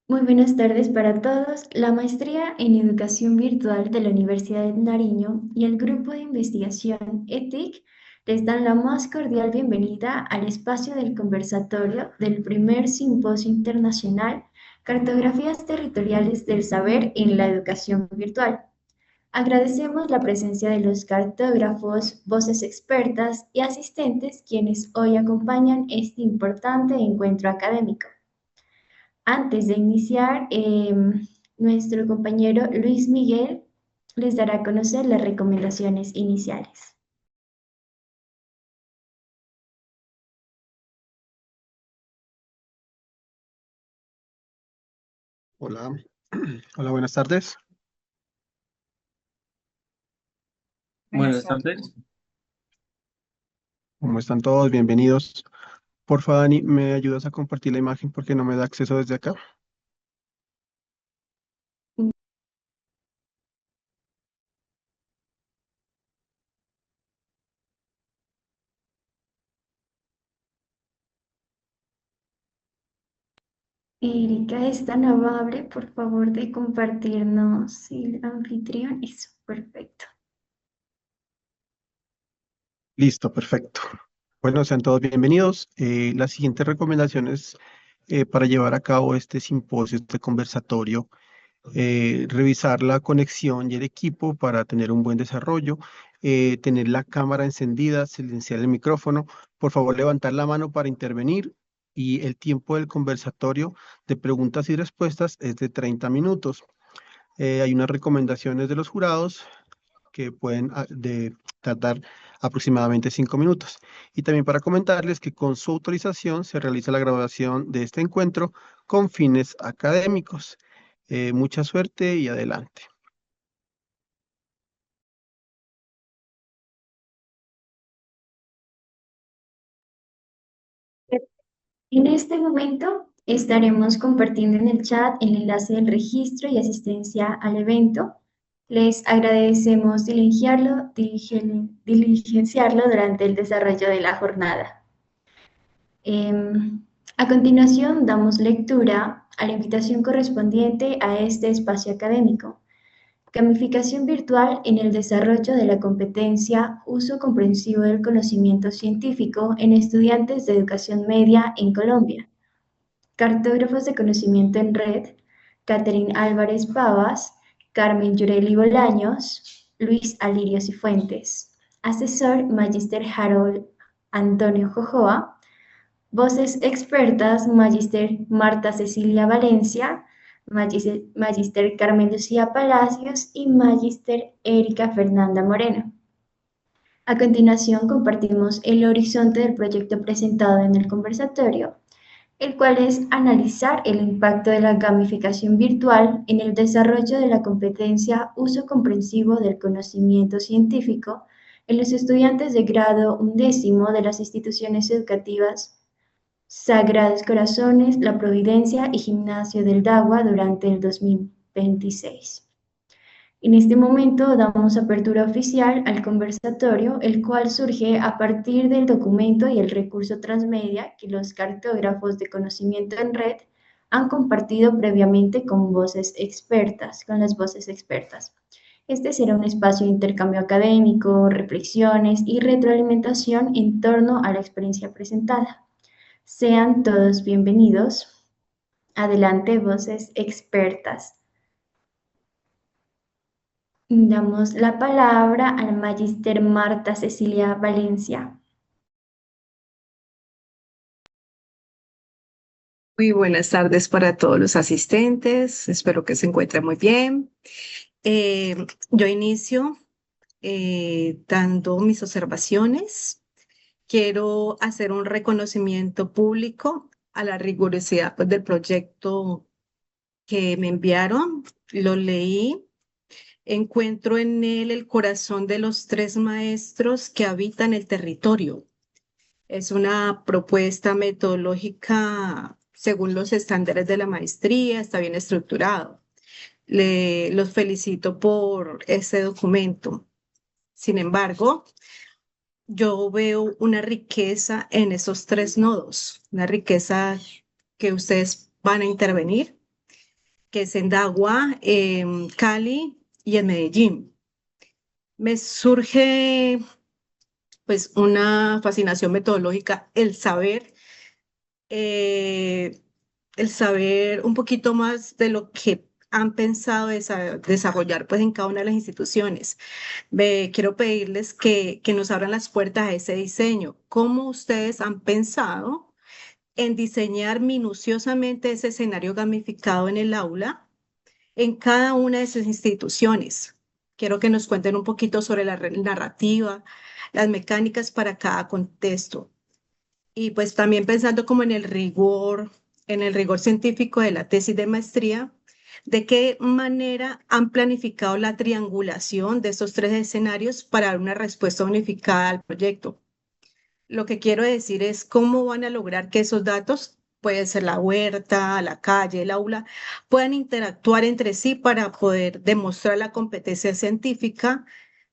Muy buenas tardes para todos. La maestría en Educación Virtual de la Universidad de Nariño y el grupo de investigación ETIC les dan la más cordial bienvenida al espacio del conversatorio del primer Simposio Internacional Cartografías Territoriales del Saber en la Educación Virtual. Agradecemos la presencia de los cartógrafos, voces expertas y asistentes quienes hoy acompañan este importante encuentro académico. Antes de iniciar, nuestro compañero Luis Miguel les dará a conocer las recomendaciones iniciales. Hola, hola, buenas tardes. Buenas tardes. ¿Cómo están todos? Bienvenidos. Porfa, Dani, ¿me ayudas a compartir la imagen porque no me da acceso desde acá? Erika es tan amable, por favor, de compartirnos el anfitrión. Eso, perfecto. Listo, perfecto. Bueno, sean todos bienvenidos. Las siguientes recomendaciones para llevar a cabo este simposio, este conversatorio, revisar la conexión y el equipo para tener un buen desarrollo, tener la cámara encendida, silenciar el micrófono, por favor levantar la mano para intervenir y el tiempo del conversatorio de preguntas y respuestas es de 30 minutos. Hay unas recomendaciones de los jurados que pueden tardar aproximadamente 5 minutos. Y también para comentarles que con su autorización se realiza la grabación de este encuentro con fines académicos. Mucha suerte y adelante. En este momento estaremos compartiendo en el chat el enlace del registro y asistencia al evento. Les agradecemos diligenciarlo durante el desarrollo de la jornada. A continuación, damos lectura a la invitación correspondiente a este espacio académico. Gamificación virtual en el desarrollo de la competencia uso comprensivo del conocimiento científico en estudiantes de educación media en Colombia. Cartógrafos de conocimiento en red, Catherine Álvarez Pavas, Carmen Yureli Bolaños, Luis Alirio Cifuentes. Asesor, Magister Harold Antonio Jojoa. Voces expertas, Magister Marta Cecilia Valencia, Magister Carmen Lucía Palacios y Magister Erika Fernanda Moreno. A continuación compartimos el horizonte del proyecto presentado en el conversatorio, el cual es analizar el impacto de la gamificación virtual en el desarrollo de la competencia uso comprensivo del conocimiento científico en los estudiantes de grado 11 de las instituciones educativas Sagrados Corazones, La Providencia y Gimnasio del Dagua durante el 2026. En este momento damos apertura oficial al conversatorio, el cual surge a partir del documento y el recurso transmedia que los cartógrafos de conocimiento en red han compartido previamente con las voces expertas. Este será un espacio de intercambio académico, reflexiones y retroalimentación en torno a la experiencia presentada. Sean todos bienvenidos. Adelante, voces expertas. Damos la palabra al Magister Marta Cecilia Valencia. Muy buenas tardes para todos los asistentes. Espero que se encuentren muy bien. Yo inicio dando mis observaciones. Quiero hacer un reconocimiento público a la rigurosidad del proyecto que me enviaron. Lo leí. Encuentro en él el corazón de los 3 maestros que habitan el territorio. Es una propuesta metodológica según los estándares de la maestría, está bien estructurado. Los felicito por este documento. Sin embargo, yo veo una riqueza en esos tres nodos, una riqueza que ustedes van a intervenir, que es en Dagua, en Cali y en Medellín. Me surge pues una fascinación metodológica, eh, el saber un poquito más de lo que han pensado desarrollar pues en cada una de las instituciones. Quiero pedirles que nos abran las puertas a ese diseño. ¿Cómo ustedes han pensado en diseñar minuciosamente ese escenario gamificado en el aula en cada una de sus instituciones? Quiero que nos cuenten un poquito sobre la narrativa, las mecánicas para cada contexto. Y pues también pensando como en el rigor científico de la tesis de maestría, ¿de qué manera han planificado la triangulación de estos tres escenarios para dar una respuesta unificada al proyecto? Lo que quiero decir es cómo van a lograr que esos datos, puede ser la huerta, la calle, el aula, puedan interactuar entre sí para poder demostrar la competencia científica,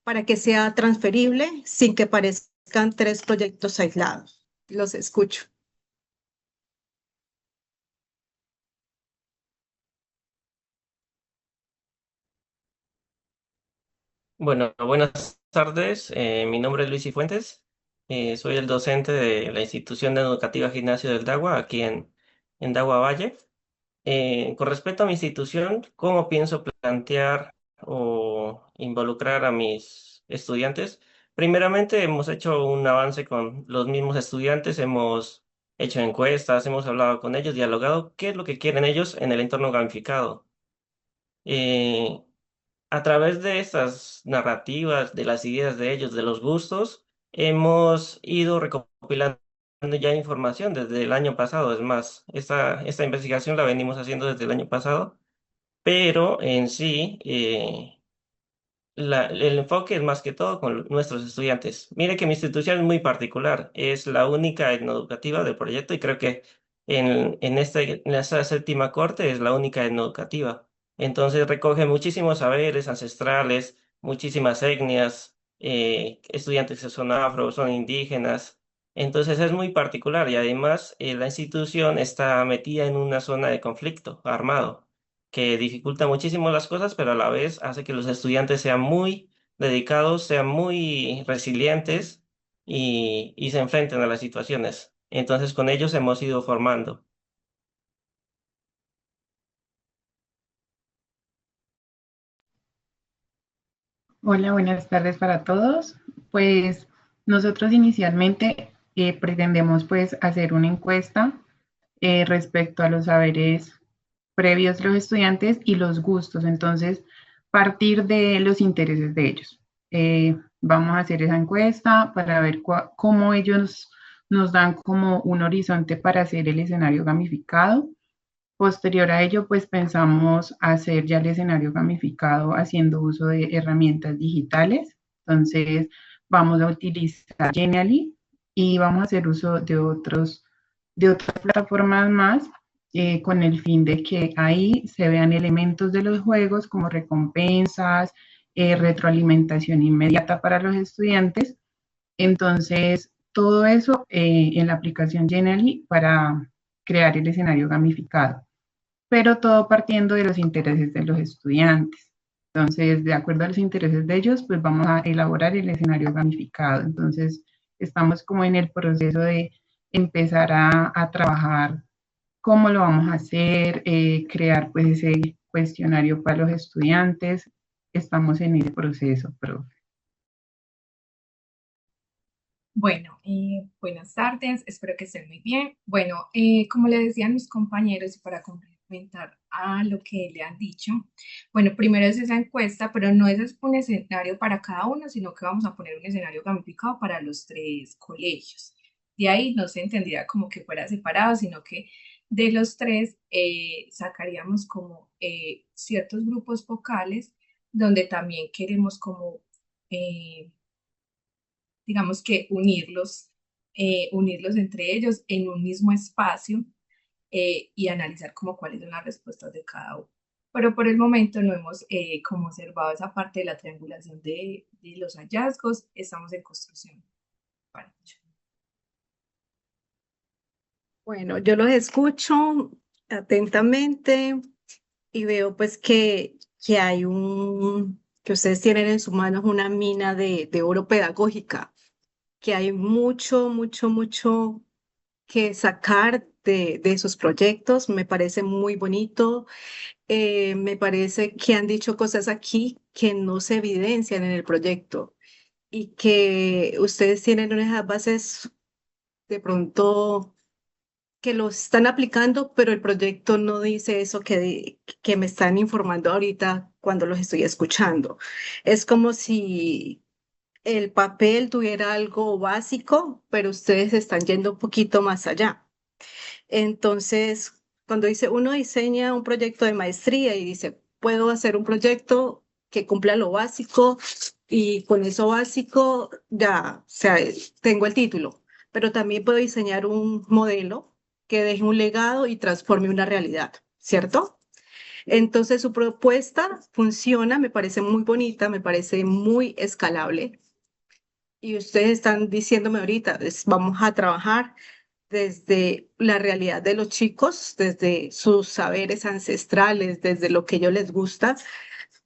para que sea transferible sin que parezcan tres proyectos aislados. Los escucho. Bueno, buenas tardes. Mi nombre es Luis Cifuentes. Soy el docente de la institución educativa Gimnasio del Dagua, aquí en Dagua Valle. Con respecto a mi institución, ¿cómo pienso plantear o involucrar a mis estudiantes? Primeramente, hemos hecho un avance con los mismos estudiantes, hemos hecho encuestas, hemos hablado con ellos, dialogado qué es lo que quieren ellos en el entorno gamificado. Eh, a través de estas narrativas, de las ideas de ellos, de los gustos, hemos ido recopilando ya información desde el año pasado. Es más, esta investigación la venimos haciendo desde el año pasado, pero en sí, el enfoque es más que todo con nuestros estudiantes. Mire que mi institución es muy particular, es la única etnoeducativa del proyecto y creo que en esta séptima corte es la única etnoeducativa. Entonces recoge muchísimos saberes ancestrales, muchísimas etnias, estudiantes que son afro, son indígenas. Entonces es muy particular y además la institución está metida en una zona de conflicto armado que dificulta muchísimo las cosas, pero a la vez hace que los estudiantes sean muy dedicados, sean muy resilientes y se enfrenten a las situaciones. Entonces con ellos hemos ido formando. Hola, buenas tardes para todos. Pues nosotros inicialmente pretendemos pues hacer una encuesta respecto a los saberes previos de los estudiantes y los gustos. Entonces, partir de los intereses de ellos. Vamos a hacer esa encuesta para ver cómo ellos nos dan como un horizonte para hacer el escenario gamificado. Posterior a ello, pues pensamos hacer ya el escenario gamificado haciendo uso de herramientas digitales. Entonces, vamos a utilizar Genially y vamos a hacer uso de otras plataformas más con el fin de que ahí se vean elementos de los juegos como recompensas, retroalimentación inmediata para los estudiantes. Entonces, todo eso en la aplicación Genially para crear el escenario gamificado, pero todo partiendo de los intereses de los estudiantes. Entonces, de acuerdo a los intereses de ellos, pues vamos a elaborar el escenario gamificado. Entonces, estamos como en el proceso de empezar a trabajar cómo lo vamos a hacer, crear pues ese cuestionario para los estudiantes. Estamos en ese proceso, profe. Bueno, buenas tardes, espero que estén muy bien. Bueno, como le decían mis compañeros y para complementar a lo que le han dicho, bueno, primero es esa encuesta, pero no es un escenario para cada uno, sino que vamos a poner un escenario gamificado para los tres colegios. De ahí no se entendería como que fuera separado, sino que de los tres sacaríamos como ciertos grupos focales donde también queremos como digamos que unirlos entre ellos en un mismo espacio y analizar como cuáles son las respuestas de cada uno. Pero por el momento no hemos como observado esa parte de la triangulación de los hallazgos, estamos en construcción. Bueno, yo los escucho atentamente y veo pues que hay que ustedes tienen en sus manos una mina de oro pedagógica, que hay mucho, mucho, mucho que sacar de sus proyectos. Me parece muy bonito. Me parece que han dicho cosas aquí que no se evidencian en el proyecto y que ustedes tienen unas bases de pronto que lo están aplicando, pero el proyecto no dice eso que me están informando ahorita cuando los estoy escuchando. Es como si el papel tuviera algo básico, pero ustedes están yendo un poquito más allá. Entonces, cuando dice uno diseña un proyecto de maestría y dice, puedo hacer un proyecto que cumpla lo básico y con eso básico ya, o sea, tengo el título, pero también puedo diseñar un modelo que deje un legado y transforme una realidad, ¿cierto? Entonces, su propuesta funciona, me parece muy bonita, me parece muy escalable. Y ustedes están diciéndome ahorita, vamos a trabajar desde la realidad de los chicos, desde sus saberes ancestrales, desde lo que a ellos les gusta,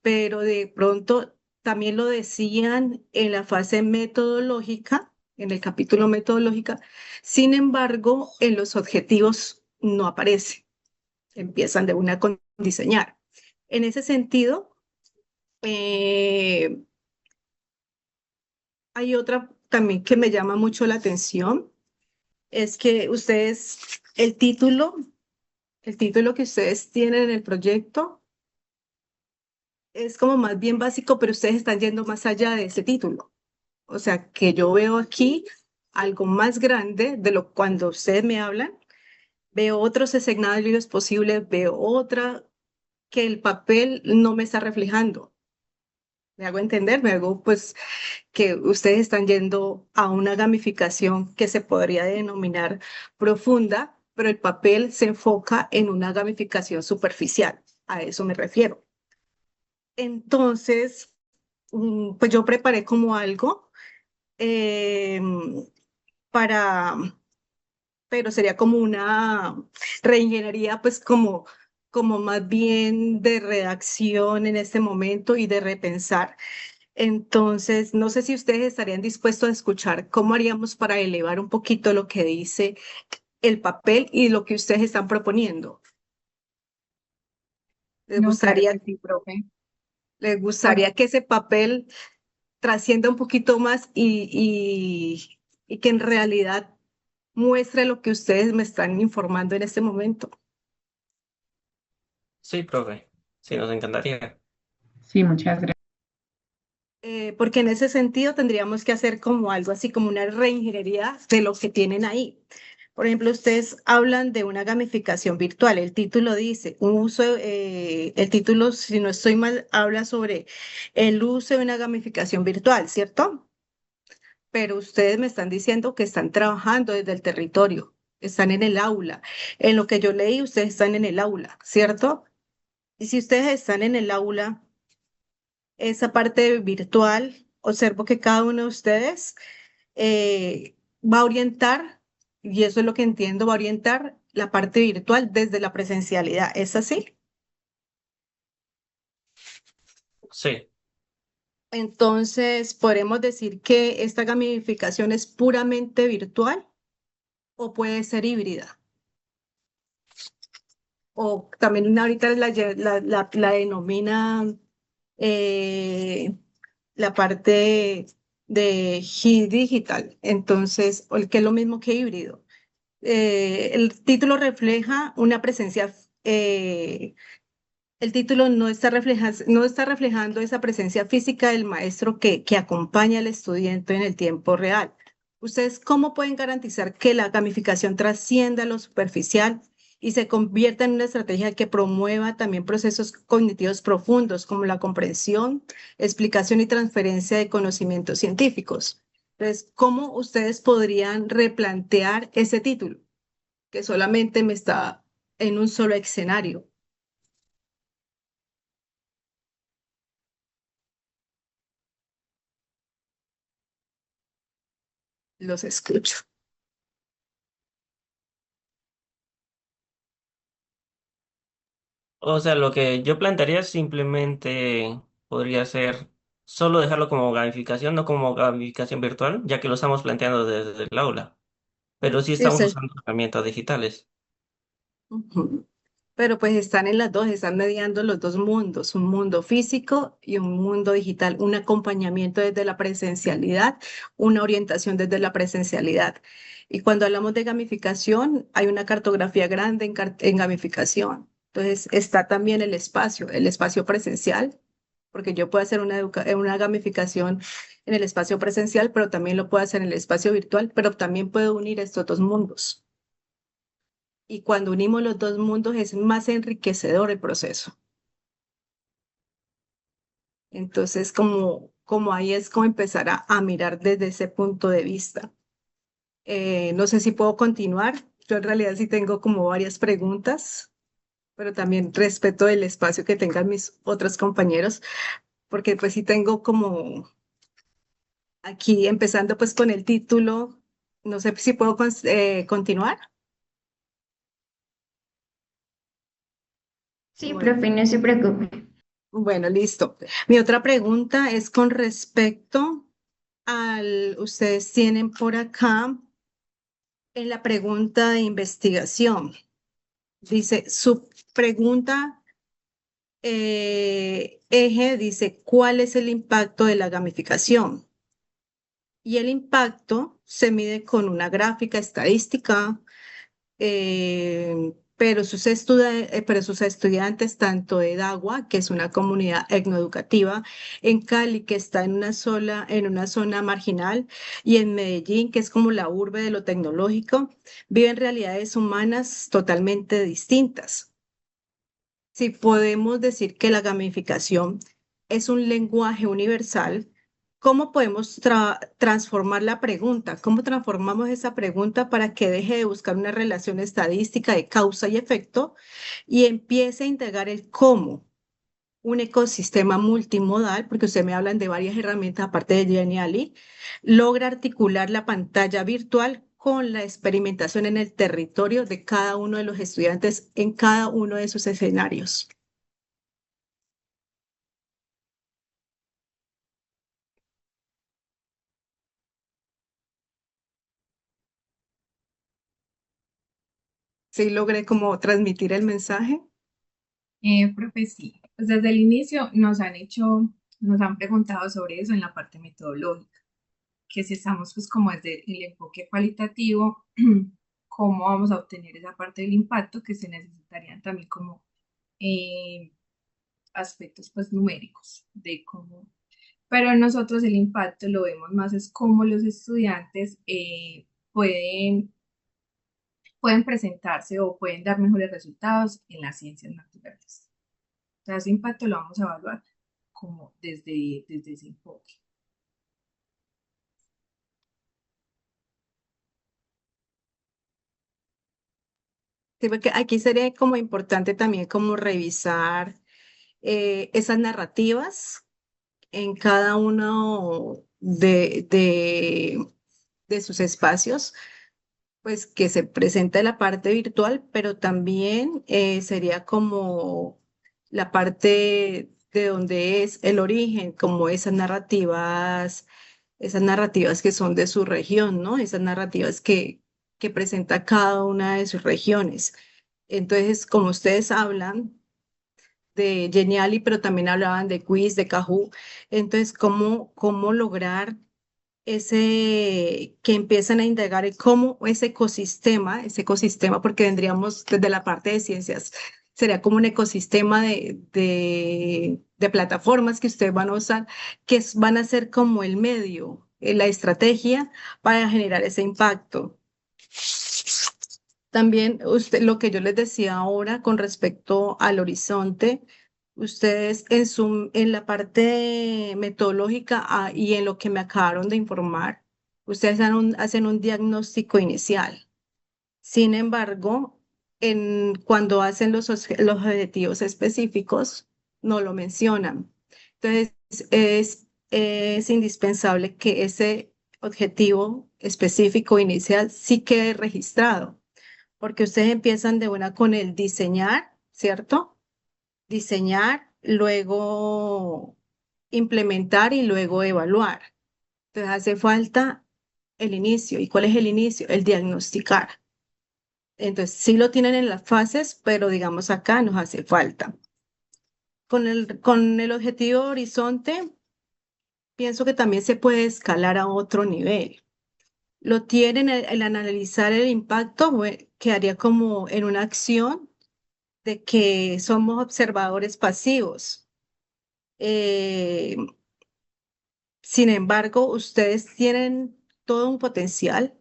pero de pronto también lo decían en la fase metodológica, en el capítulo metodológica, sin embargo, en los objetivos no aparece, empiezan de una con diseñar. En ese sentido, eh, hay otra también que me llama mucho la atención, es que ustedes, el título El título que ustedes tienen en el proyecto es como más bien básico, pero ustedes están yendo más allá de ese título. O sea, que yo veo aquí algo más grande de lo cuando ustedes me hablan, veo otros escenarios posibles, veo otra que el papel no me está reflejando. Me hago entender, me hago pues que ustedes están yendo a una gamificación que se podría denominar profunda, pero el papel se enfoca en una gamificación superficial. A eso me refiero. Entonces, pues yo preparé como algo eh, para, pero sería como una reingeniería, pues como más bien de redacción en este momento y de repensar. Entonces, no sé si ustedes estarían dispuestos a escuchar cómo haríamos para elevar un poquito lo que dice el papel y lo que ustedes están proponiendo. ¿Les No, claro gustaría, que sí, profe. les Pues gustaría que ese papel trascienda un poquito más y que en realidad muestre lo que ustedes me están informando en este momento? Sí, profe. Sí, nos encantaría. sí, muchas gracias. Porque en ese sentido tendríamos que hacer como algo así como una reingeniería de lo que tienen ahí. Por ejemplo, ustedes hablan de una gamificación virtual. El título dice, el título, si no estoy mal, habla sobre el uso de una gamificación virtual, ¿cierto? Pero ustedes me están diciendo que están trabajando desde el territorio, están en el aula. En lo que yo leí, ustedes están en el aula, ¿cierto? Y si ustedes están en el aula, esa parte virtual, observo que cada uno de ustedes va a orientar, y eso es lo que entiendo, va a orientar la parte virtual desde la presencialidad. ¿Es así? Sí, Entonces, ¿podemos decir que esta gamificación es puramente virtual o puede ser híbrida? O también ahorita la denominan eh, la parte de digital, entonces, o el que es lo mismo que híbrido. El título refleja una presencia, el título no está reflejando esa presencia física del maestro que acompaña al estudiante en el tiempo real. ¿Ustedes cómo pueden garantizar que la gamificación trascienda lo superficial y se convierta en una estrategia que promueva también procesos cognitivos profundos como la comprensión, explicación y transferencia de conocimientos científicos? Entonces, ¿cómo ustedes podrían replantear ese título que solamente me está en un solo escenario? Los escucho. O sea, lo que yo plantearía simplemente podría ser solo dejarlo como gamificación, no como gamificación virtual, ya que lo estamos planteando desde el aula. Pero sí Sí, estamos usted. usando herramientas digitales. Ujú. Pero pues están en las dos, están mediando los dos mundos, un mundo físico y un mundo digital, un acompañamiento desde la presencialidad, una orientación desde la presencialidad. Y cuando hablamos de gamificación, hay una cartografía grande en gamificación. Entonces está también el espacio presencial, porque yo puedo hacer una gamificación en el espacio presencial, pero también lo puedo hacer en el espacio virtual, pero también puedo unir estos dos mundos. Y cuando unimos los dos mundos es más enriquecedor el proceso. Entonces, como ahí es como empezar a mirar desde ese punto de vista. No sé si puedo continuar. Yo en realidad sí tengo como varias preguntas, pero también respeto el espacio que tengan mis otros compañeros, porque pues sí tengo como aquí empezando pues con el título. No sé si puedo continuar. Sí, Bueno. profe, no se preocupe. Bueno, listo. Mi otra pregunta es con respecto ustedes tienen por acá en la pregunta de investigación. Dice, su pregunta eje dice, ¿cuál es el impacto de la gamificación? Y el impacto se mide con una gráfica estadística, pero sus estudiantes, tanto de Dagua, que es una comunidad etnoeducativa, en Cali, que está en una zona marginal, y en Medellín, que es como la urbe de lo tecnológico, viven realidades humanas totalmente distintas. Si podemos decir que la gamificación es un lenguaje universal, ¿cómo podemos transformar la pregunta? ¿Cómo transformamos esa pregunta para que deje de buscar una relación estadística de causa y efecto y empiece a integrar el cómo? Un ecosistema multimodal, porque usted me hablan de varias herramientas aparte de Geniali, logra articular la pantalla virtual con la experimentación en el territorio de cada uno de los estudiantes en cada uno de sus escenarios. Sí, logré como transmitir el mensaje. Profe, sí, pues desde el inicio nos han preguntado sobre eso en la parte metodológica, que si estamos pues como desde el enfoque cualitativo, cómo vamos a obtener esa parte del impacto que se necesitarían también como eh, aspectos pues numéricos de cómo, pero nosotros el impacto lo vemos más es cómo los estudiantes pueden presentarse o pueden dar mejores resultados en las ciencias naturales. O sea, ese impacto lo vamos a evaluar como desde ese enfoque. Sí, porque aquí sería como importante también como revisar esas narrativas en cada uno de sus espacios, pues que se presenta la parte virtual, pero también sería como la parte de donde es el origen, como esas narrativas que son de su región, ¿no? Esas narrativas que presenta cada una de sus regiones. Entonces, como ustedes hablan de Geniali, pero también hablaban de Quiz, de Kahoot, entonces, ¿cómo lograr que empiezan a indagar en cómo ese ecosistema, porque vendríamos desde la parte de ciencias, sería como un ecosistema de plataformas que ustedes van a usar, van a ser como el medio, la estrategia para generar ese impacto. También lo que yo les decía ahora con respecto al horizonte, ustedes en la parte metodológica y en lo que me acabaron de informar, ustedes hacen un diagnóstico inicial. Sin embargo, cuando hacen los objetivos específicos, no lo mencionan. Entonces, es indispensable que ese objetivo específico inicial sí quede registrado, porque ustedes empiezan de una con el diseñar, ¿cierto? Diseñar, luego implementar y luego evaluar. Entonces hace falta el inicio. ¿Y cuál es el inicio? El diagnosticar. Entonces sí lo tienen en las fases, pero digamos acá nos hace falta. Con el objetivo horizonte, pienso que también se puede escalar a otro nivel. Lo tienen el analizar el impacto, quedaría como en una acción de que somos observadores pasivos. Eh, Sin embargo, ustedes tienen todo un potencial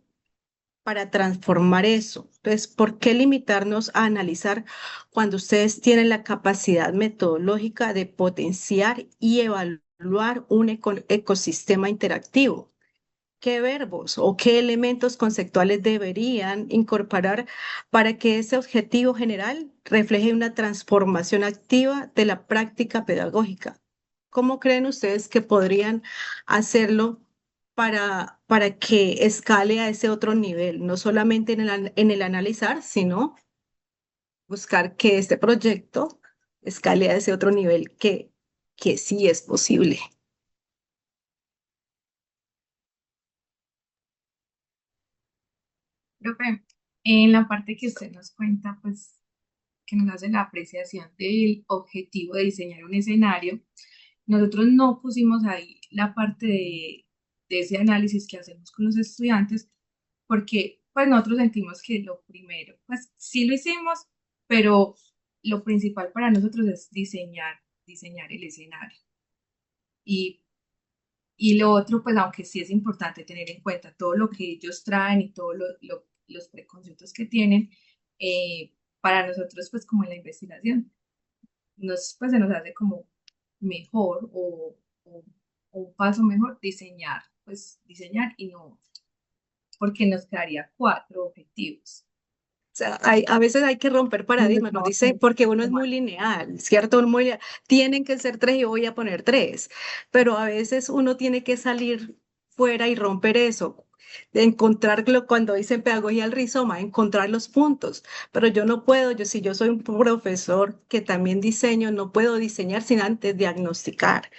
para transformar eso. Entonces, ¿por qué limitarnos a analizar cuando ustedes tienen la capacidad metodológica de potenciar y evaluar un ecosistema interactivo? ¿Qué verbos o qué elementos conceptuales deberían incorporar para que ese objetivo general refleje una transformación activa de la práctica pedagógica? ¿Cómo creen ustedes que podrían hacerlo para que escale a ese otro nivel? No solamente en el analizar, sino buscar que este proyecto escale a ese otro nivel que sí es posible. Profe, en la parte que usted nos cuenta, pues que nos hace la apreciación del objetivo de diseñar un escenario, nosotros no pusimos ahí la parte de ese análisis que hacemos con los estudiantes, porque pues nosotros sentimos que lo primero, pues sí lo hicimos, pero lo principal para nosotros es diseñar el escenario. Y, y lo otro, pues aunque sí es importante tener en cuenta todo lo que ellos traen y todos los preconceptos que tienen, para nosotros pues como en la investigación pues se nos hace como mejor o un paso mejor diseñar, pues diseñar y no, porque nos quedaría cuatro objetivos. Sea, a veces hay que romper Donde paradigmas, nos estamos dice, porque uno es como muy lineal, ¿cierto? Tienen que ser tres y voy a poner tres, pero a veces uno tiene que salir fuera y romper eso, de encontrarlo cuando dicen pedagogía al rizoma, encontrar los puntos, pero yo no puedo, si yo soy un profesor que también diseño, no puedo diseñar sin antes diagnosticar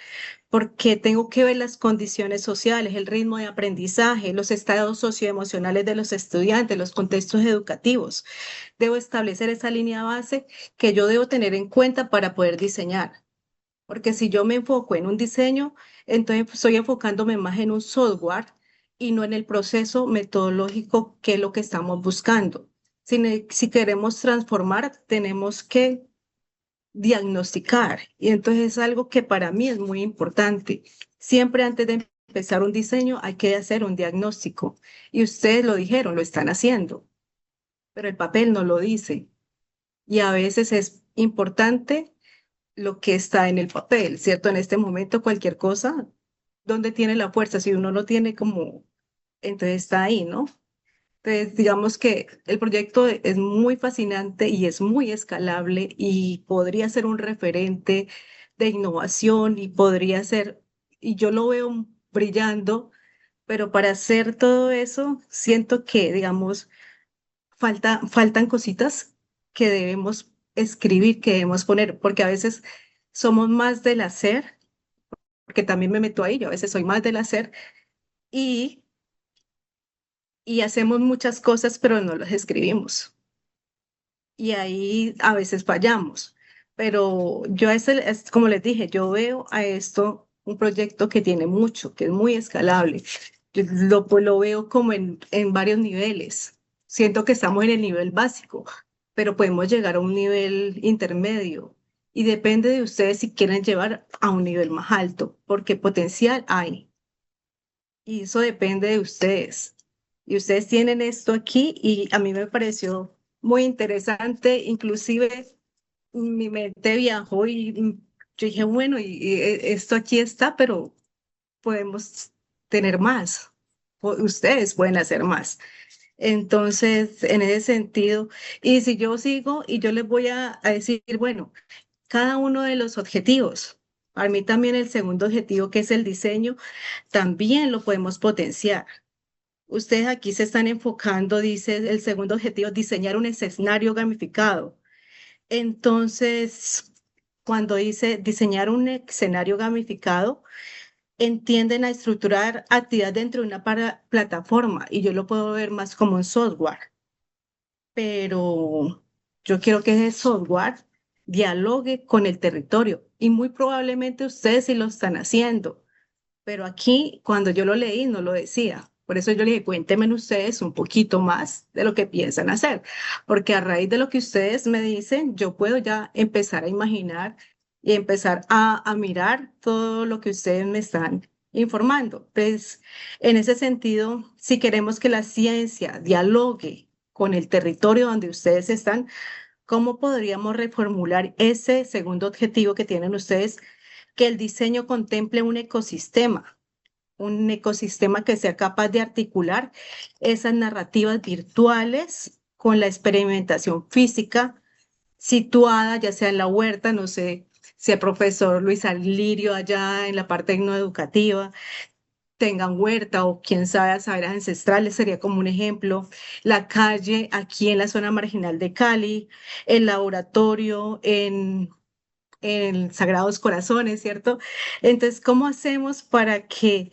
porque tengo que ver las condiciones sociales, el ritmo de aprendizaje, los estados socioemocionales de los estudiantes, los contextos educativos. Debo establecer esa línea base que yo debo tener en cuenta para poder diseñar. Porque si yo me enfoco en un diseño, entonces estoy enfocándome más en un software y no en el proceso metodológico que es lo que estamos buscando. Si queremos transformar, tenemos que diagnosticar. Y entonces es algo que para mí es muy importante. Siempre antes de empezar un diseño hay que hacer un diagnóstico. Y ustedes lo dijeron, lo están haciendo, pero el papel no lo dice. Y a veces es importante lo que está en el papel, ¿cierto? En este momento cualquier cosa, ¿dónde tiene la fuerza? Si uno no tiene como, entonces está ahí, ¿no? Entonces, digamos que el proyecto es muy fascinante y es muy escalable y podría ser un referente de innovación y podría ser, y yo lo veo brillando, pero para hacer todo eso, siento que, digamos, faltan cositas que debemos escribir, que debemos poner, porque a veces somos más del hacer, porque también me meto ahí, yo a veces soy más del hacer y, y hacemos muchas cosas, pero no las escribimos. Y ahí a veces fallamos. Pero yo como les dije, yo veo a esto un proyecto que tiene mucho, que es muy escalable. Yo pues, lo veo como en varios niveles. Siento que estamos en el nivel básico, pero podemos llegar a un nivel intermedio. Y depende de ustedes si quieren llevar a un nivel más alto, porque potencial hay. Y eso depende de ustedes. Y ustedes tienen esto aquí y a mí me pareció muy interesante, inclusive mi mente viajó y yo dije, bueno, esto aquí está, pero podemos tener más. Ustedes pueden hacer más. Entonces, en ese sentido, y si yo sigo y yo les voy a decir, bueno, cada uno de los objetivos. Para mí también el segundo objetivo, que es el diseño, también lo podemos potenciar. Ustedes aquí se están enfocando, dice el segundo objetivo, diseñar un escenario gamificado. Entonces, cuando dice diseñar un escenario gamificado, entienden a estructurar actividades dentro de una plataforma y yo lo puedo ver más como un software, pero yo quiero que ese software dialogue con el territorio y muy probablemente ustedes sí lo están haciendo, pero aquí cuando yo lo leí no lo decía. Por eso yo le dije, cuéntenme ustedes un poquito más de lo que piensan hacer, porque a raíz de lo que ustedes me dicen, yo puedo ya empezar a imaginar y empezar a mirar todo lo que ustedes me están informando. Pues en ese sentido, si queremos que la ciencia dialogue con el territorio donde ustedes están, ¿cómo podríamos reformular ese segundo objetivo que tienen ustedes? Que el diseño contemple un ecosistema que sea capaz de articular esas narrativas virtuales con la experimentación física situada, ya sea en la huerta, no sé si el profesor Luis Alirio allá en la parte tecnoeducativa tengan huerta o quién sabe, saberes ancestrales, sería como un ejemplo. La calle aquí en la zona marginal de Cali, el laboratorio en Sagrados Corazones, ¿cierto? Entonces, ¿cómo hacemos para que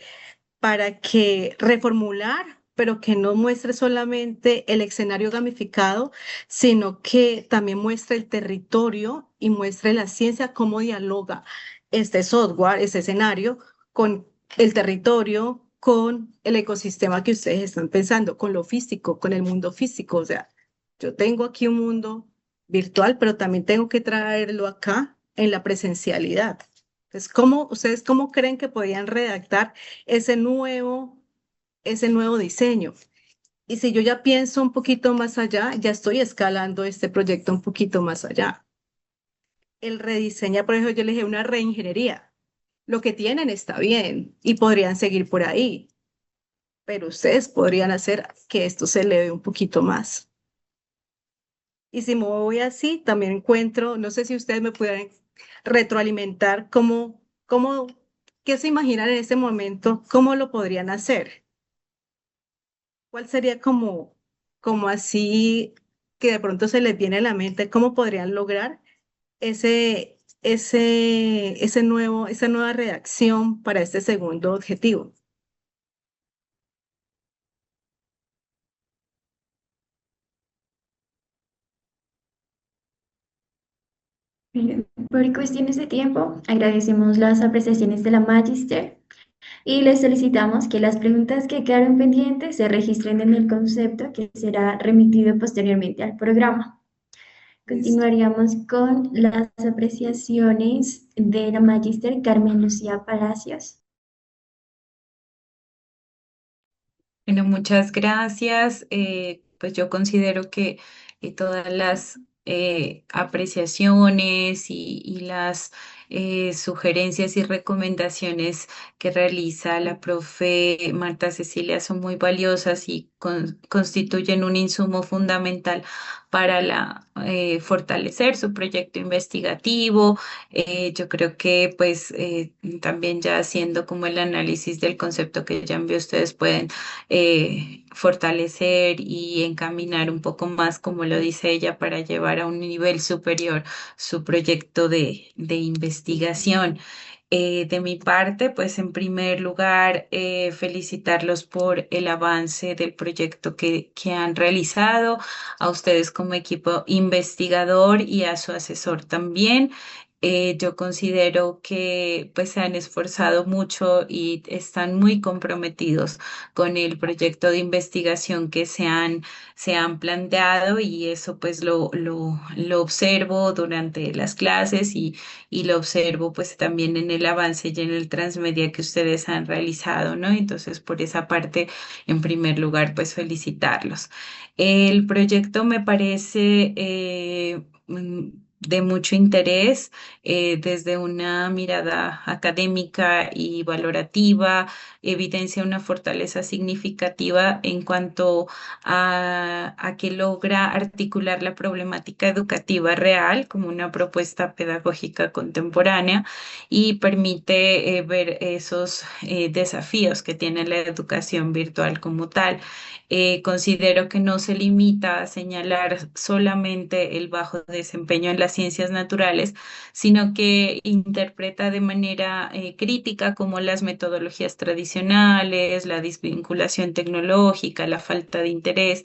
reformular, pero que no muestre solamente el escenario gamificado, sino que también muestre el territorio y muestre la ciencia, cómo dialoga este software, este escenario, con el territorio, con el ecosistema que ustedes están pensando, con lo físico, con el mundo físico? O sea, yo tengo aquí un mundo virtual, pero también tengo que traerlo acá en la presencialidad. Entonces, ustedes cómo creen que podían redactar ese nuevo diseño? Y si yo ya pienso un poquito más allá, ya estoy escalando este proyecto un poquito más allá. El rediseña, por ejemplo, yo le dije una reingeniería. Lo que tienen está bien y podrían seguir por ahí, pero ustedes podrían hacer que esto se eleve un poquito más. Y si me voy así, también encuentro, no sé si ustedes me pudieran retroalimentar qué se imaginan en este momento, cómo lo podrían hacer. ¿Cuál sería como así que de pronto se les viene a la mente, cómo podrían lograr esa nueva redacción para este segundo objetivo? Por cuestiones de tiempo, agradecemos las apreciaciones de la Magister y les solicitamos que las preguntas que quedaron pendientes se registren en el concepto que será remitido posteriormente al programa. Listo. Continuaríamos con las apreciaciones de la Magister Carmen Lucía Palacios. Bueno, muchas gracias. Pues yo considero que todas las apreciaciones y las sugerencias y recomendaciones que realiza la profe Marta Cecilia son muy valiosas y constituyen un insumo fundamental para fortalecer su proyecto investigativo. Yo creo que pues también ya haciendo como el análisis del concepto que ya envió, ustedes pueden fortalecer y encaminar un poco más, como lo dice ella, para llevar a un nivel superior su proyecto de investigación. De mi parte, pues en primer lugar, felicitarlos por el avance del proyecto que han realizado, a ustedes como equipo investigador y a su asesor también. Yo considero que pues se han esforzado mucho y están muy comprometidos con el proyecto de investigación que se han planteado, y eso pues lo observo durante las clases y lo observo pues también en el avance y en el transmedia que ustedes han realizado, ¿no? Entonces por esa parte, en primer lugar, pues felicitarlos. El proyecto me parece de mucho interés desde una mirada académica y valorativa, evidencia una fortaleza significativa en cuanto a que logra articular la problemática educativa real como una propuesta pedagógica contemporánea y permite ver esos desafíos que tiene la educación virtual como tal. Considero que no se limita a señalar solamente el bajo desempeño en las ciencias naturales, sino que interpreta de manera crítica como las metodologías tradicionales, la desvinculación tecnológica, la falta de interés,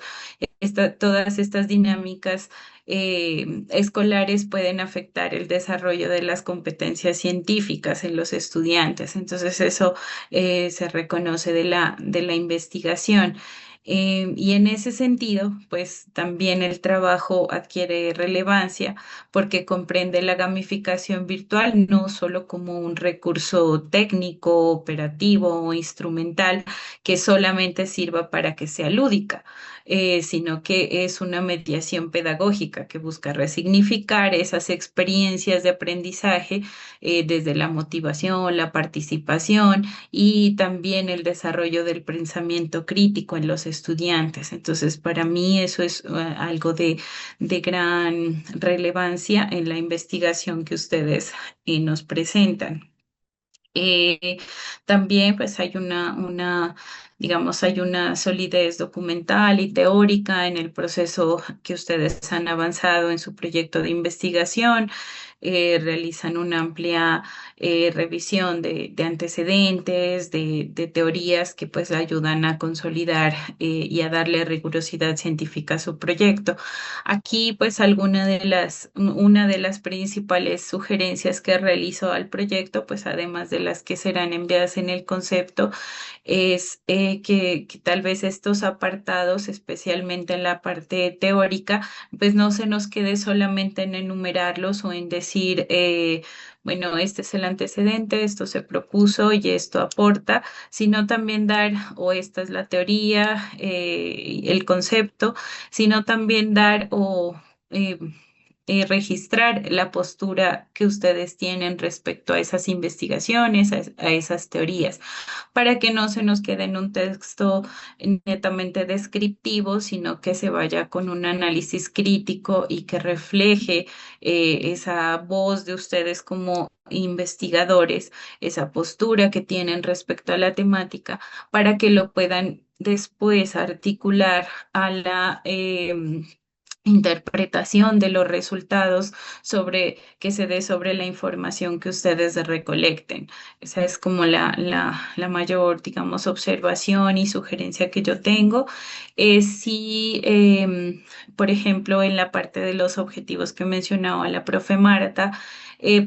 todas estas dinámicas escolares pueden afectar el desarrollo de las competencias científicas en los estudiantes. Entonces, eso se reconoce de la investigación. Y en ese sentido, pues también el trabajo adquiere relevancia porque comprende la gamificación virtual no solo como un recurso técnico, operativo o instrumental que solamente sirva para que sea lúdica, sino que es una mediación pedagógica que busca resignificar esas experiencias de aprendizaje desde la motivación, la participación y también el desarrollo del pensamiento crítico en los estudiantes. Entonces, para mí eso es algo de gran relevancia en la investigación que ustedes nos presentan. Eh, También pues hay digamos, hay una solidez documental y teórica en el proceso que ustedes han avanzado en su proyecto de investigación. Realizan una amplia revisión de antecedentes, de teorías que pues ayudan a consolidar y a darle rigurosidad científica a su proyecto. Aquí, pues, una de las principales sugerencias que realizo al proyecto, pues, además de las que serán enviadas en el concepto, es que tal vez estos apartados, especialmente en la parte teórica, pues no se nos quede solamente en enumerarlos o en decir, bueno, este es el antecedente, esto se propuso y esto aporta, sino también dar, o esta es la teoría, el concepto, sino también dar o eh, registrar la postura que ustedes tienen respecto a esas investigaciones, a esas teorías, para que no se nos quede en un texto netamente descriptivo, sino que se vaya con un análisis crítico y que refleje esa voz de ustedes como investigadores, esa postura que tienen respecto a la temática, para que lo puedan después articular a la interpretación de los resultados que se dé sobre la información que ustedes recolecten. Esa es como la mayor, digamos, observación y sugerencia que yo tengo. Si, por ejemplo, en la parte de los objetivos que mencionaba la profe Marta,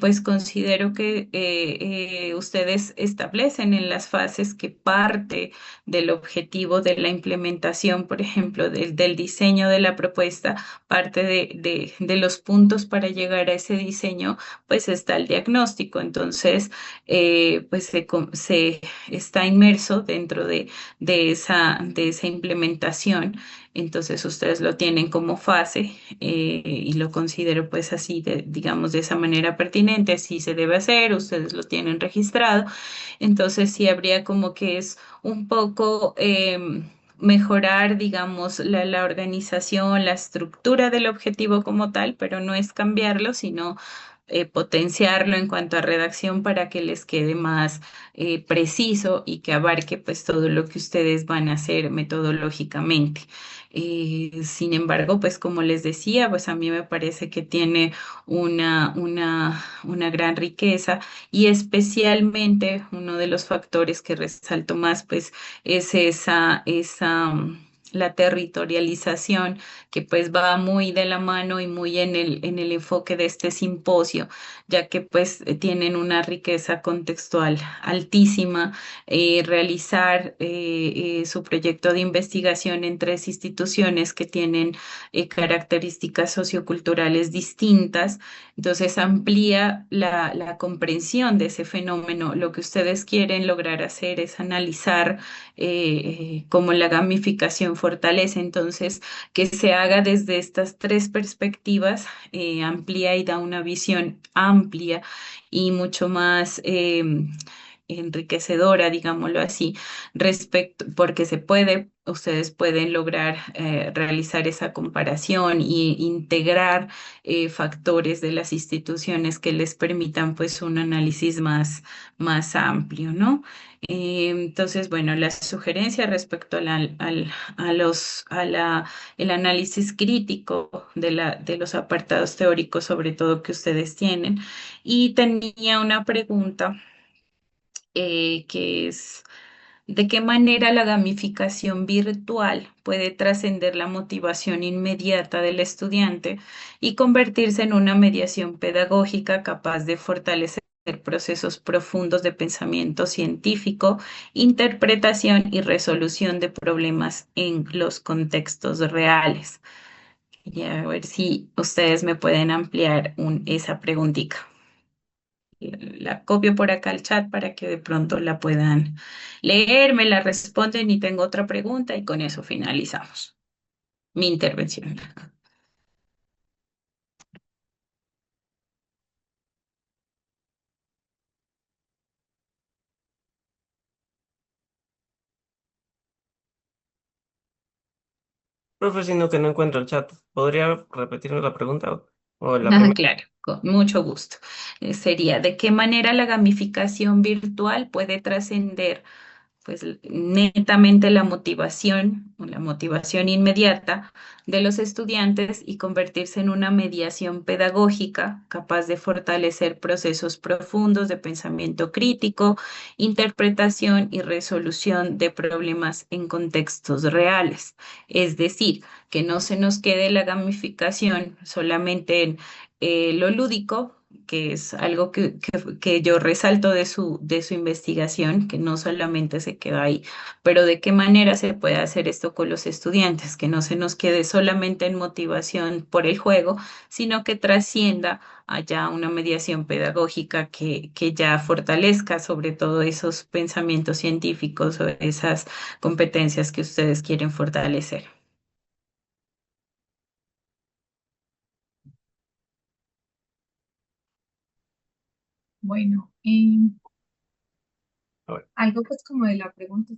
pues considero que ustedes establecen en las fases que parte del objetivo de la implementación, por ejemplo, del diseño de la propuesta, parte de los puntos para llegar a ese diseño, pues está el diagnóstico. Entonces, pues se está inmerso dentro de esa implementación. Entonces, ustedes lo tienen como fase y lo considero pues así, digamos, de esa manera pertinente, así se debe hacer, ustedes lo tienen registrado. Entonces, sí habría como que es un poco mejorar, digamos, la organización, la estructura del objetivo como tal, pero no es cambiarlo, sino potenciarlo en cuanto a redacción para que les quede más preciso y que abarque pues todo lo que ustedes van a hacer metodológicamente. Sin embargo, pues como les decía, pues a mí me parece que tiene una gran riqueza y especialmente uno de los factores que resalto más, pues es la territorialización que pues va muy de la mano y muy en el enfoque de este simposio, ya que pues tienen una riqueza contextual altísima. Realizar su proyecto de investigación en tres instituciones que tienen características socioculturales distintas, entonces amplía la comprensión de ese fenómeno. Lo que ustedes quieren lograr hacer es analizar cómo la gamificación fortaleza. Entonces, que se haga desde estas tres perspectivas amplía y da una visión amplia y mucho más enriquecedora, digámoslo así, respecto, porque ustedes pueden lograr realizar esa comparación y integrar factores de las instituciones que les permitan pues un análisis más amplio, ¿no? Entonces, bueno, las sugerencias respecto el análisis crítico de los apartados teóricos, sobre todo que ustedes tienen. Y tenía una pregunta que es, ¿de qué manera la gamificación virtual puede trascender la motivación inmediata del estudiante y convertirse en una mediación pedagógica capaz de fortalecer procesos profundos de pensamiento científico, interpretación y resolución de problemas en los contextos reales? Y a ver si ustedes me pueden ampliar esa preguntita. La copio por acá al chat para que de pronto la puedan leer, me la responden y tengo otra pregunta y con eso finalizamos mi intervención. Profe, sino que no encuentro el chat. ¿Podría repetirme la pregunta o la primera? Claro, con mucho gusto. Sería, ¿de qué manera la gamificación virtual puede trascender pues netamente la motivación o la motivación inmediata de los estudiantes y convertirse en una mediación pedagógica capaz de fortalecer procesos profundos de pensamiento crítico, interpretación y resolución de problemas en contextos reales? Es decir, que no se nos quede la gamificación solamente en lo lúdico, que es algo que yo resalto de su investigación, que no solamente se queda ahí, pero de qué manera se puede hacer esto con los estudiantes, que no se nos quede solamente en motivación por el juego, sino que trascienda allá una mediación pedagógica que ya fortalezca sobre todo esos pensamientos científicos o esas competencias que ustedes quieren fortalecer. Bueno, A ver. algo pues como de la pregunta,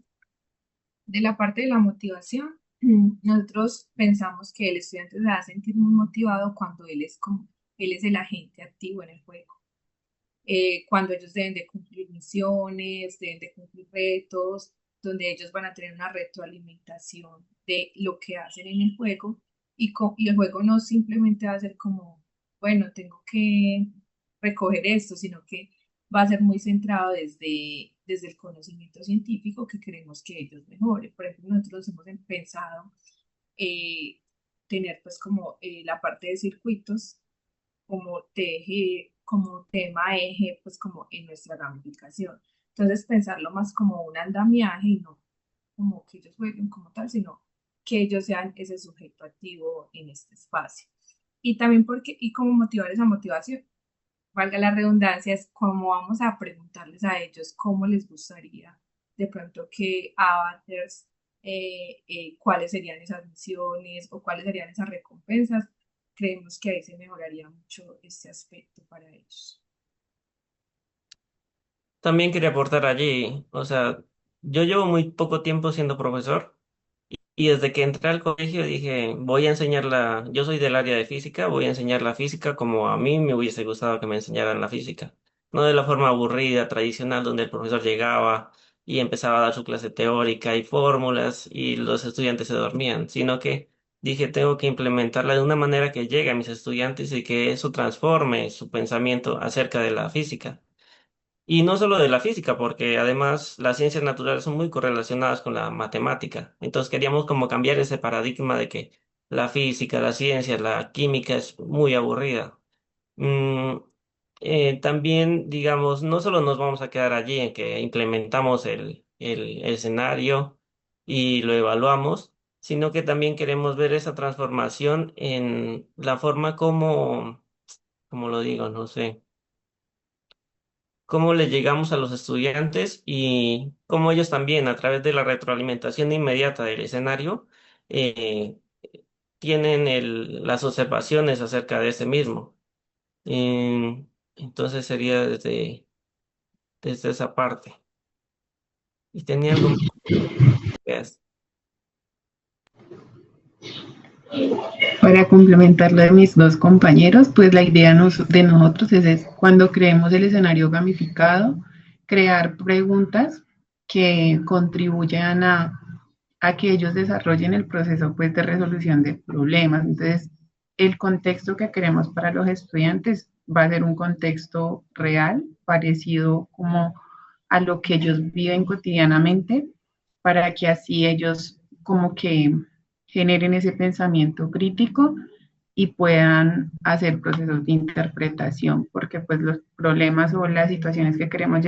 de la parte de la motivación, nosotros pensamos que el estudiante se va a sentir muy motivado cuando él es el agente activo en el juego. Cuando ellos deben de cumplir misiones, deben de cumplir retos, donde ellos van a tener una retroalimentación de lo que hacen en el juego y el juego no simplemente va a ser como, bueno, tengo que recoger esto, sino que va a ser muy centrado desde el conocimiento científico que queremos que ellos mejoren. Por ejemplo, nosotros hemos pensado eh, tener pues como la parte de circuitos como tema eje, pues como en nuestra ramificación. Entonces, pensarlo más como un andamiaje y no como que ellos jueguen como tal, sino que ellos sean ese sujeto activo en este espacio. Y también y como motivar esa motivación, valga la redundancia, es cómo vamos a preguntarles a ellos cómo les gustaría de pronto que avatars, cuáles serían esas misiones o cuáles serían esas recompensas. Creemos que ahí se mejoraría mucho este aspecto para ellos. También quería aportar allí, o sea, yo llevo muy poco tiempo siendo profesor y desde que entré al colegio dije, voy a enseñar yo soy del área de física, voy a enseñar la física como a mí me hubiese gustado que me enseñaran la física, no de la forma aburrida, tradicional, donde el profesor llegaba y empezaba a dar su clase teórica y fórmulas y los estudiantes se dormían, sino que dije, tengo que implementarla de una manera que llegue a mis estudiantes y que eso transforme su pensamiento acerca de la física. Y no solo de la física, porque además las ciencias naturales son muy correlacionadas con la matemática. Entonces queríamos como cambiar ese paradigma de que la física, la ciencia, la química es muy aburrida. Mm, también, digamos, no solo nos vamos a quedar allí en que implementamos el escenario y lo evaluamos, sino que también queremos ver esa transformación en la forma como lo digo, no sé cómo le llegamos a los estudiantes y cómo ellos también, a través de la retroalimentación inmediata del escenario, eh, tienen las observaciones acerca de ese mismo. Entonces sería desde esa parte. Y tenía algo más. Para complementar lo de mis dos compañeros, pues la idea de nosotros es cuando creemos el escenario gamificado, crear preguntas que contribuyan a que ellos desarrollen el proceso pues, de resolución de problemas. Entonces, el contexto que queremos para los estudiantes va a ser un contexto real, parecido como a lo que ellos viven cotidianamente, para que así ellos como que generen ese pensamiento crítico y puedan hacer procesos de interpretación, porque pues los problemas o las situaciones que queremos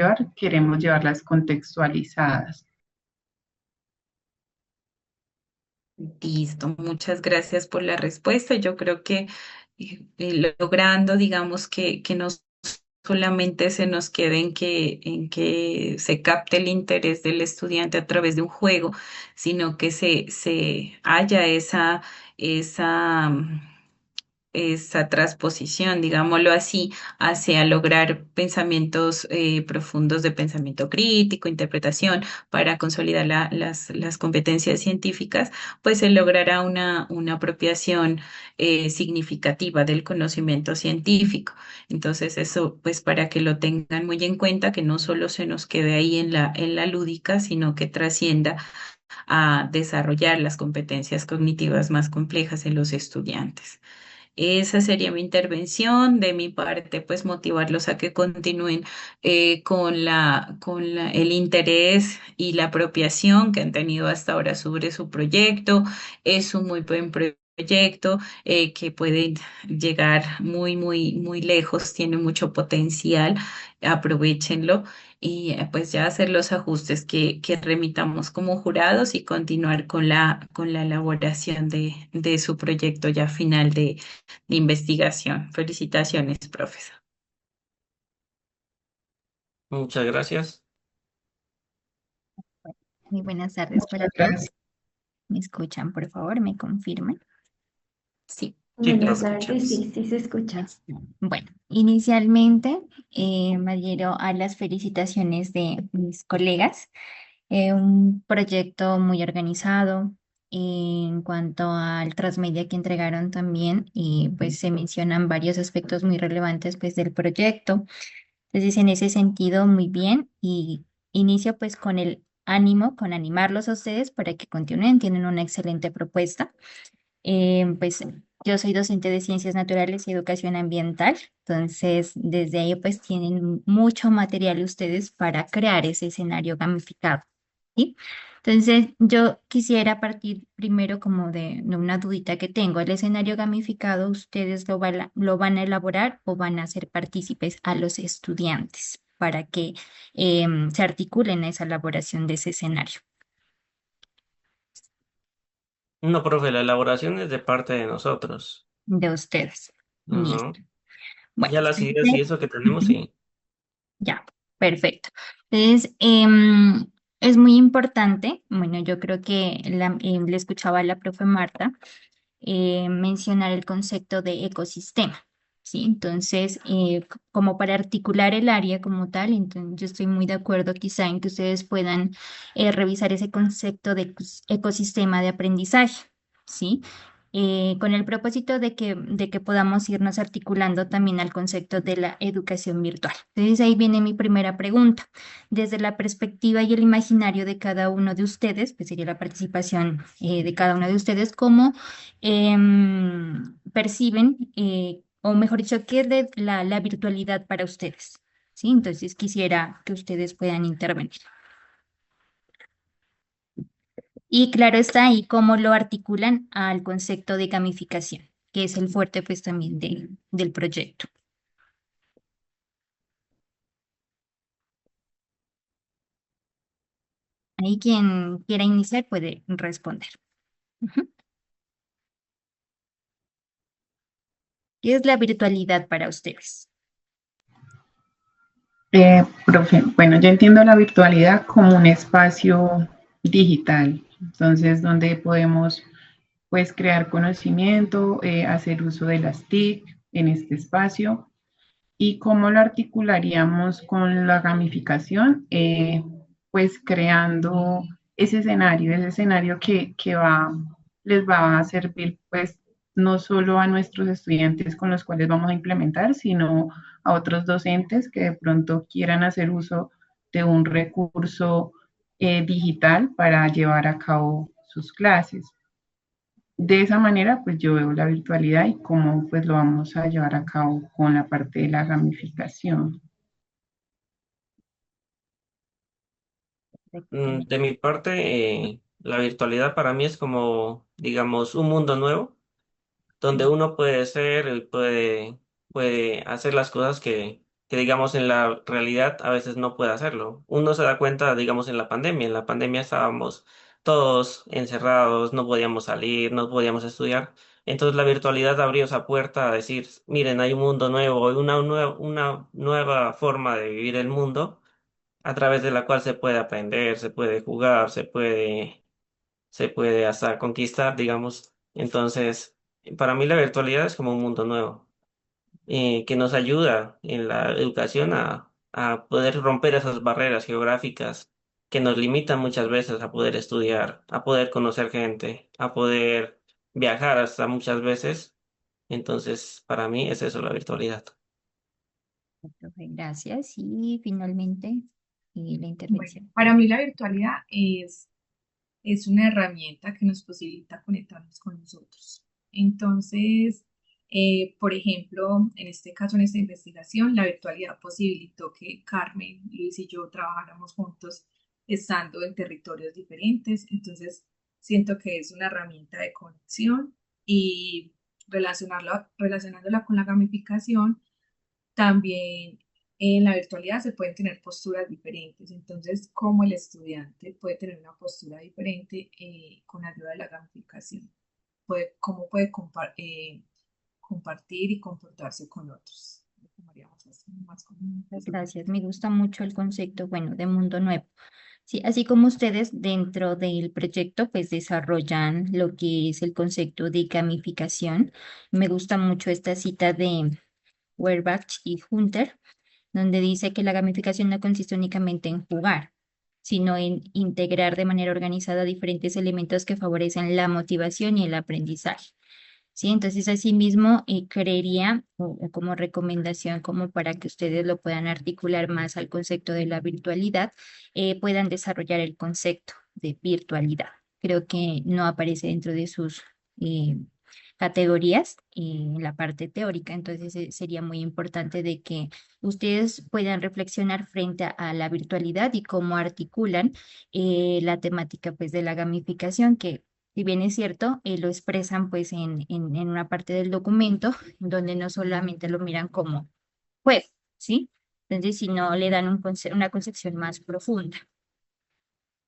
llevarlas contextualizadas. Listo, muchas gracias por la respuesta. Yo creo que logrando, digamos, que no solamente se nos quede en que se capte el interés del estudiante a través de un juego, sino que se haya esa esa transposición, digámoslo así, hacia lograr pensamientos profundos de pensamiento crítico, interpretación, para consolidar las competencias científicas, pues se logrará una apropiación significativa del conocimiento científico. Entonces, eso, pues para que lo tengan muy en cuenta, que no solo se nos quede ahí en la lúdica, sino que trascienda a desarrollar las competencias cognitivas más complejas en los estudiantes. Esa sería mi intervención. De mi parte, pues motivarlos a que continúen el interés y la apropiación que han tenido hasta ahora sobre su proyecto. Es un muy buen proyecto que puede llegar muy lejos, tiene mucho potencial. Aprovéchenlo y pues ya hacer los ajustes que remitamos como jurados y continuar con la elaboración de su proyecto ya final de investigación. Felicitaciones, profesor. Muchas gracias. Muy buenas tardes para Muchas todos. gracias. ¿Me escuchan, por favor? ¿Me confirman? Sí, Sí, Buenas profe. tardes, sí se escucha. Bueno, inicialmente me adhiero a las felicitaciones de mis colegas. Un proyecto muy organizado. En cuanto al transmedia que entregaron también, y pues se mencionan varios aspectos muy relevantes pues del proyecto. Entonces, en ese sentido, muy bien. Y inicio pues con el ánimo, con animarlos a ustedes para que continúen. Tienen una excelente propuesta. Pues yo soy docente de Ciencias Naturales y Educación Ambiental, entonces desde ahí pues tienen mucho material ustedes para crear ese escenario gamificado, ¿sí? Entonces yo quisiera partir primero como de una dudita que tengo. ¿El escenario gamificado ustedes lo van a elaborar o van a hacer partícipes a los estudiantes para que se articulen esa elaboración de ese escenario No, profe, la elaboración es de parte de nosotros. de ustedes? Listo. Ujú. Bueno, Ya las ideas y eso que tenemos, ujú, sí. ya, perfecto. Entonces, es muy importante, bueno, yo creo que le escuchaba a la profe Marta mencionar el concepto de ecosistema, ¿sí? Entonces, como para articular el área como tal, entonces yo estoy muy de acuerdo quizá en que ustedes puedan revisar ese concepto de ecosistema de aprendizaje, ¿sí? Con el propósito de que podamos irnos articulando también al concepto de la educación virtual. Entonces, ahí viene mi primera pregunta. Desde la perspectiva y el imaginario de cada uno de ustedes, pues sería la participación de cada uno de ustedes, ¿cómo perciben, o mejor dicho, qué es de la virtualidad para ustedes? ¿Sí? Entonces quisiera que ustedes puedan intervenir. Y claro está ahí cómo lo articulan al concepto de gamificación, que es el fuerte pues también del proyecto. Ahí quien quiera iniciar puede responder. Ujú. ¿Qué es la virtualidad para ustedes? Profe, bueno, yo entiendo la virtualidad como un espacio digital, entonces donde podemos pues crear conocimiento, hacer uso de las TIC en este espacio. ¿Y cómo lo articularíamos con la gamificación? Pues creando ese escenario que les va a servir pues no solo a nuestros estudiantes con los cuales vamos a implementar, sino a otros docentes que de pronto quieran hacer uso de un recurso digital para llevar a cabo sus clases. De esa manera, pues yo veo la virtualidad y cómo pues lo vamos a llevar a cabo con la parte de la gamificación. Perfecto. De mi parte, la virtualidad para mí es como, digamos, un mundo nuevo donde uno puede ser, puede hacer las cosas que, digamos, en la realidad a veces no puede hacerlo. Uno se da cuenta, digamos, en la pandemia. En la pandemia estábamos todos encerrados, no podíamos salir, no podíamos estudiar. Entonces la virtualidad abrió esa puerta a decir, miren, hay un mundo nuevo, hay una nueva forma de vivir el mundo a través de la cual se puede aprender, se puede jugar, se puede hasta conquistar, digamos. Entonces, para mí la virtualidad es como un mundo nuevo, que nos ayuda en la educación a poder romper esas barreras geográficas que nos limitan muchas veces a poder estudiar, a poder conocer gente, a poder viajar hasta muchas veces. Entonces, para mí es eso la virtualidad. Profe, gracias. Y finalmente, la Bueno, intervención. para mí la virtualidad es una herramienta que nos posibilita conectarnos con nosotros. Entonces, por ejemplo, en este caso, en esta investigación, la virtualidad posibilitó que Carmen, Luis y yo trabajáramos juntos estando en territorios diferentes. Entonces, siento que es una herramienta de conexión y relacionándola con la gamificación también en la virtualidad se pueden tener posturas diferentes, entonces cómo el estudiante puede tener una postura diferente con ayuda de la gamificación, cómo puede compartir y comportarse con otros. Lo tomaríamos así, más como Muchas gracias. Me gusta mucho el concepto, bueno, de mundo nuevo. Sí, así como ustedes dentro del proyecto pues desarrollan lo que es el concepto de gamificación. Me gusta mucho esta cita de Werbach y Hunter, donde dice que la gamificación no consiste únicamente en jugar, sino en integrar de manera organizada diferentes elementos que favorecen la motivación y el aprendizaje. Sí, entonces asimismo creería o como recomendación, como para que ustedes lo puedan articular más al concepto de la virtualidad, puedan desarrollar el concepto de virtualidad. Creo que no aparece dentro de sus eh, categorías en la parte teórica, entonces sería muy importante de que ustedes puedan reflexionar frente a la virtualidad y cómo articulan la temática pues de la gamificación que si bien es cierto, lo expresan pues en una parte del documento donde no solamente lo miran como juego, ¿sí? Entonces, sino le dan una concepción más profunda.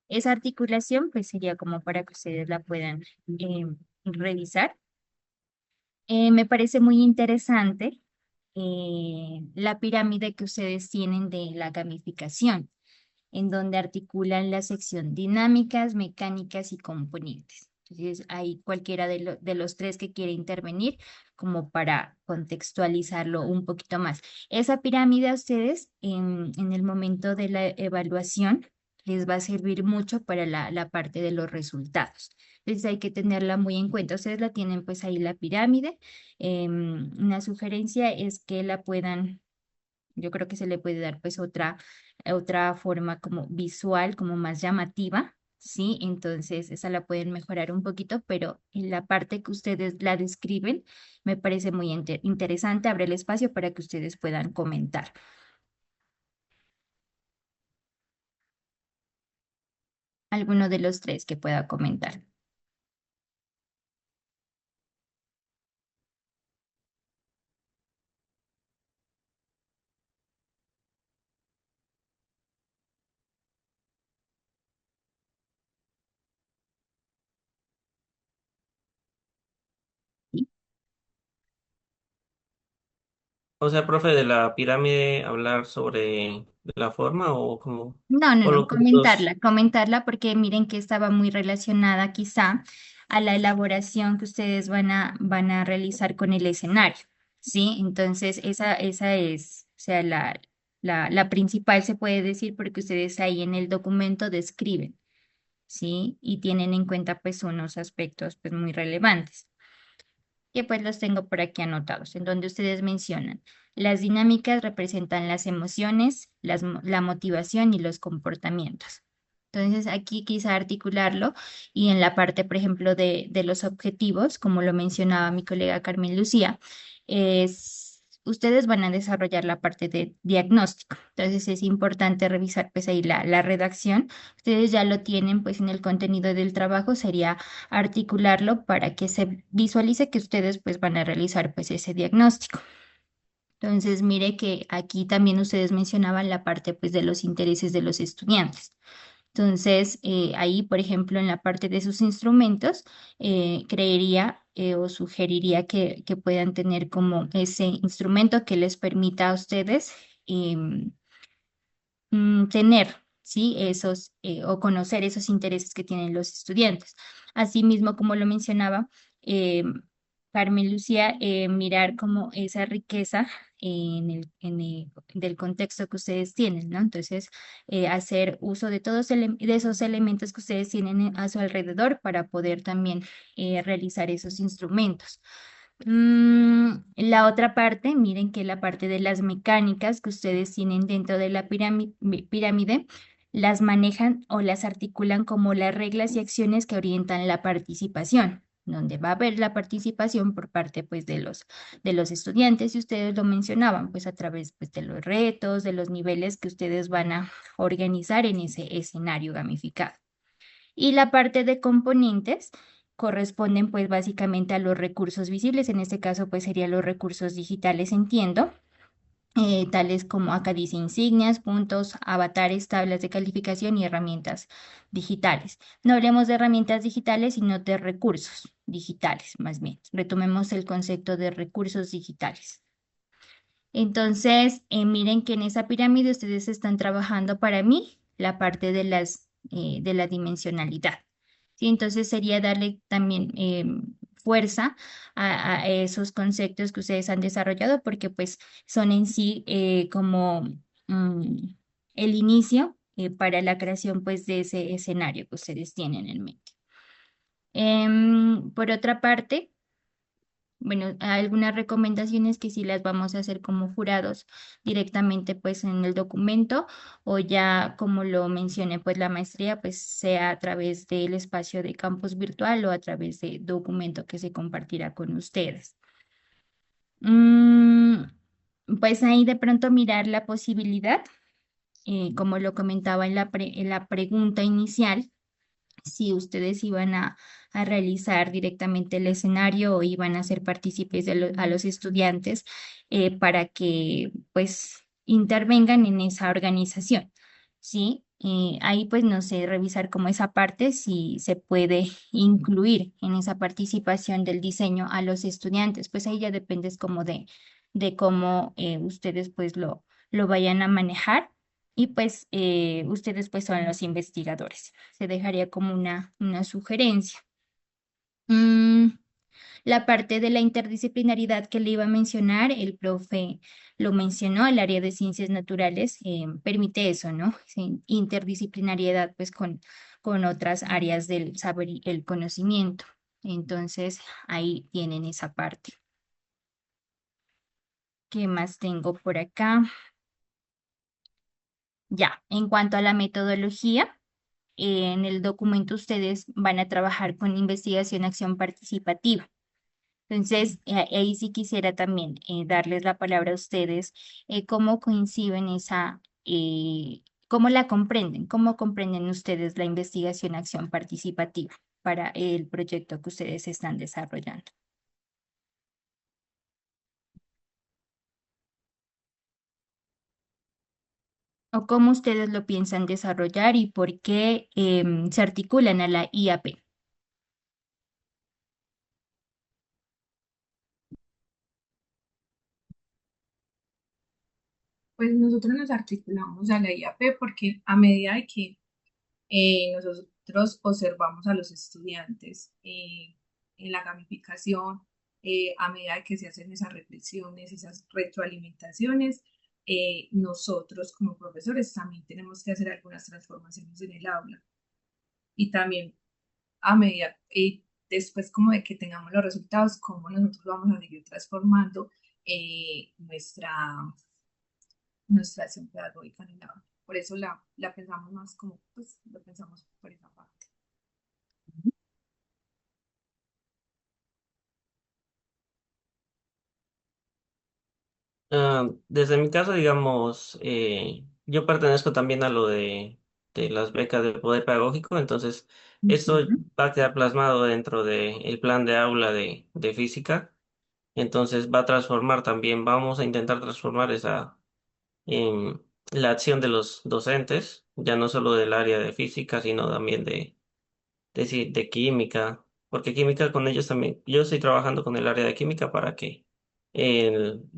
Esa articulación pues sería como para que ustedes la puedan eh, revisar. Me parece muy interesante la pirámide que ustedes tienen de la gamificación, en donde articulan la sección dinámicas, mecánicas y componentes. Entonces, hay cualquiera de los tres que quiere intervenir como para contextualizarlo un poquito más. Esa pirámide a ustedes en el momento de la evaluación les va a servir mucho para la parte de los resultados. Entonces hay que tenerla muy en cuenta. Ustedes la tienen pues ahí la pirámide. Una sugerencia es que la puedan yo creo que se le puede dar pues otra forma como visual, como más llamativa, ¿sí? Entonces esa la pueden mejorar un poquito, pero en la parte que ustedes la describen me parece muy interesante. Abre el espacio para que ustedes puedan comentar. Alguno de los tres que pueda comentar. ¿Sí? O sea, profe, de la pirámide hablar sobre la forma o No, no, o no, los puntos. comentarla porque miren que estaba muy relacionada quizá a la elaboración que ustedes van a realizar con el escenario, ¿sí? Entonces, esa es, o sea, la principal se puede decir porque ustedes ahí en el documento describen, ¿sí? Y tienen en cuenta pues unos aspectos pues muy relevantes que pues los tengo por aquí anotados, en donde ustedes mencionan, las dinámicas representan las emociones, la motivación y los comportamientos. Entonces, aquí quise articularlo y en la parte, por ejemplo, de los objetivos, como lo mencionaba mi colega Carmen Lucía, ustedes van a desarrollar la parte de diagnóstico. Entonces, es importante revisar pues ahí la redacción. Ustedes ya lo tienen pues en el contenido del trabajo, sería articularlo para que se visualice que ustedes pues van a realizar pues ese diagnóstico. Entonces, mire que aquí también ustedes mencionaban la parte pues de los intereses de los estudiantes. Entonces, ahí, por ejemplo, en la parte de sus instrumentos, creería o sugeriría que puedan tener como ese instrumento que les permita a ustedes em, tener, ¿sí? Esos o conocer esos intereses que tienen los estudiantes. Asimismo, como lo mencionaba, eh, Carmen Lucía, mirar como esa riqueza del contexto que ustedes tienen, ¿no? Entonces, hacer uso de de esos elementos que ustedes tienen a su alrededor para poder también realizar esos instrumentos. La otra parte, miren que la parte de las mecánicas que ustedes tienen dentro de la pirámide, las manejan o las articulan como las reglas y acciones que orientan la participación, donde va a haber la participación por parte pues de los estudiantes y ustedes lo mencionaban pues a través pues de los retos, de los niveles que ustedes van a organizar en ese escenario gamificado. Y la parte de componentes corresponden pues básicamente a los recursos visibles, en este caso pues serían los recursos digitales, entiendo, tales como acá dice insignias, puntos, avatares, tablas de calificación y herramientas digitales. No hablemos de herramientas digitales, sino de recursos digitales, más bien. Retomemos el concepto de recursos digitales. Entonces, miren que en esa pirámide ustedes están trabajando para mí la parte de la dimensionalidad. ¿Sí? Entonces sería darle también fuerza a esos conceptos que ustedes han desarrollado porque pues son en sí como mm, el inicio para la creación pues de ese escenario que ustedes tienen en mente. Por otra parte, bueno, algunas recomendaciones que sí las vamos a hacer como jurados directamente pues en el documento o ya como lo mencioné pues la maestría pues sea a través del espacio de campus virtual o a través de documento que se compartirá con ustedes. Mm, pues ahí de pronto mirar la posibilidad, como lo comentaba en en la pregunta inicial si ustedes iban a realizar directamente el escenario o iban a ser partícipes a los estudiantes para que pues intervengan en esa organización, ¿sí? Ahí pues no sé, revisar como esa parte, si se puede incluir en esa participación del diseño a los estudiantes, pues ahí ya depende es como de cómo ustedes pues lo vayan a manejar y pues ustedes pues son los investigadores. Se dejaría como una sugerencia. Mm, la parte de la interdisciplinaridad que le iba a mencionar, el profe lo mencionó, el área de ciencias naturales permite eso, ¿no? Sí, interdisciplinariedad pues con otras áreas del saber y el conocimiento. Entonces, ahí tienen esa parte. ¿Qué más tengo por acá? Ya, en cuanto a la metodología. En el documento ustedes van a trabajar con investigación, acción participativa. Entonces, ahí sí quisiera también darles la palabra a ustedes, cómo coinciden cómo la comprenden, cómo comprenden ustedes la investigación, acción participativa para el proyecto que ustedes están desarrollando. O cómo ustedes lo piensan desarrollar y por qué se articulan a la IAP. Pues nosotros nos articulamos a la IAP porque a medida de que nosotros nosotros observamos a los estudiantes en la gamificación, a medida que se hacen esas reflexiones, esas retroalimentaciones, nosotros como profesores también tenemos que hacer algunas transformaciones en el aula. Y también a medida, después como de que tengamos los resultados, cómo nosotros vamos a seguir transformando nuestra, nuestra acción pedagógica en el aula. Por eso la pensamos más como, pues, lo pensamos por esa parte. Desde mi caso, digamos, yo pertenezco también a lo de las becas de poder pedagógico, entonces esto Ujú. va a quedar plasmado dentro del plan de aula de física, entonces va a transformar también, vamos a intentar transformar em, la acción de los docentes, ya no solo del área de física, sino también de química, porque química con ellos también, yo estoy trabajando con el área de química para que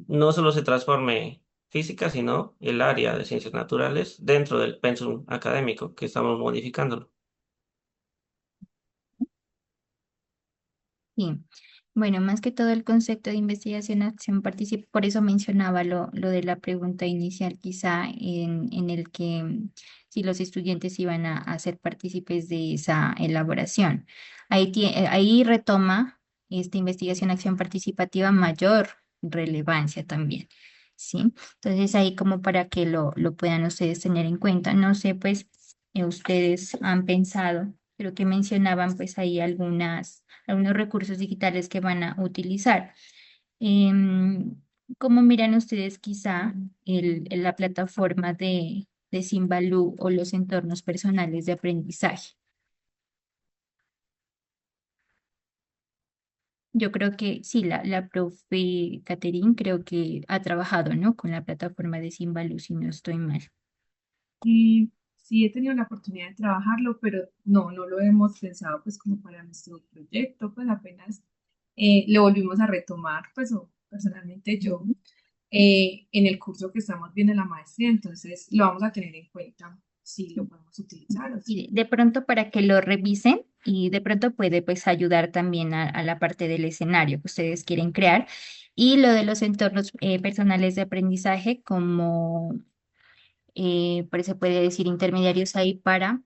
no solo se transforme física, sino el área de ciencias naturales dentro del pensum académico que estamos modificándolo. Sí. Bueno, más que todo el concepto de investigación, acción, participación, por eso mencionaba lo de la pregunta inicial, quizá en el que si los estudiantes iban a ser partícipes de esa elaboración. Ahí retoma esta investigación, acción participativa mayor relevancia también, ¿sí? Entonces ahí como para que lo puedan ustedes tener en cuenta. No sé, pues, ustedes han pensado, creo que mencionaban pues ahí algunos recursos digitales que van a utilizar. Em, ¿Cómo miran ustedes quizá la plataforma de Simbalú o los entornos personales de aprendizaje? Yo creo que sí, la profe Caterín creo que ha trabajado, ¿no? Con la plataforma de Simbalú, si no estoy mal. Y sí he tenido la oportunidad de trabajarlo, pero no lo hemos pensado pues como para nuestro proyecto, pues apenas lo volvimos a retomar, pues o personalmente yo, en el curso que estamos viendo en la maestría, entonces lo vamos a tener en cuenta si lo podemos utilizar o si. Y de pronto para que lo revisen y de pronto puede pues ayudar también a la parte del escenario que ustedes quieren crear y lo de los entornos personales de aprendizaje como por eso puede decir intermediarios ahí para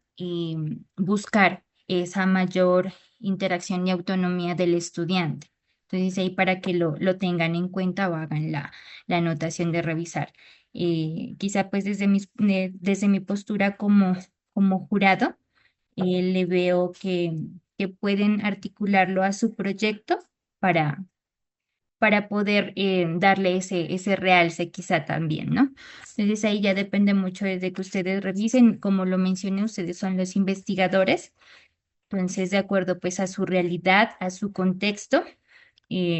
buscar esa mayor interacción y autonomía del estudiante. Entonces ahí para que lo tengan en cuenta o hagan la anotación de revisar. Quizá pues desde mi postura como jurado, le veo que pueden articularlo a su proyecto para poder darle ese realce quizá también, ¿no? Entonces ahí ya depende mucho de que ustedes revisen, como lo mencioné, ustedes son los investigadores, entonces de acuerdo pues a su realidad, a su contexto,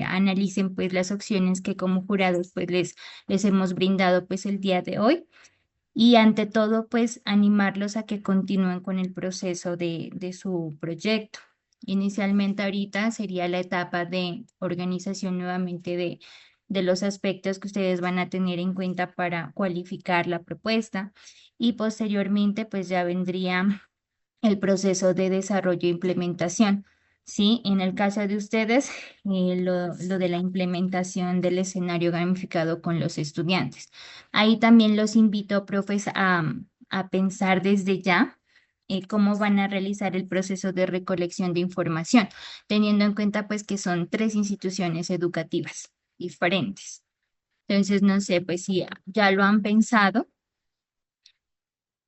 analicen pues las opciones que como jurados pues les hemos brindado pues el día de hoy y ante todo, pues animarlos a que continúen con el proceso de su proyecto. Inicialmente ahorita sería la etapa de organización nuevamente de los aspectos que ustedes van a tener en cuenta para cualificar la propuesta y posteriormente pues ya vendría el proceso de desarrollo e implementación. Sí, en el caso de ustedes, lo de la implementación del escenario gamificado con los estudiantes. Ahí también los invito, profes, a pensar desde ya cómo van a realizar el proceso de recolección de información, teniendo en cuenta pues que son tres instituciones educativas diferentes. Entonces, no sé, pues si ya lo han pensado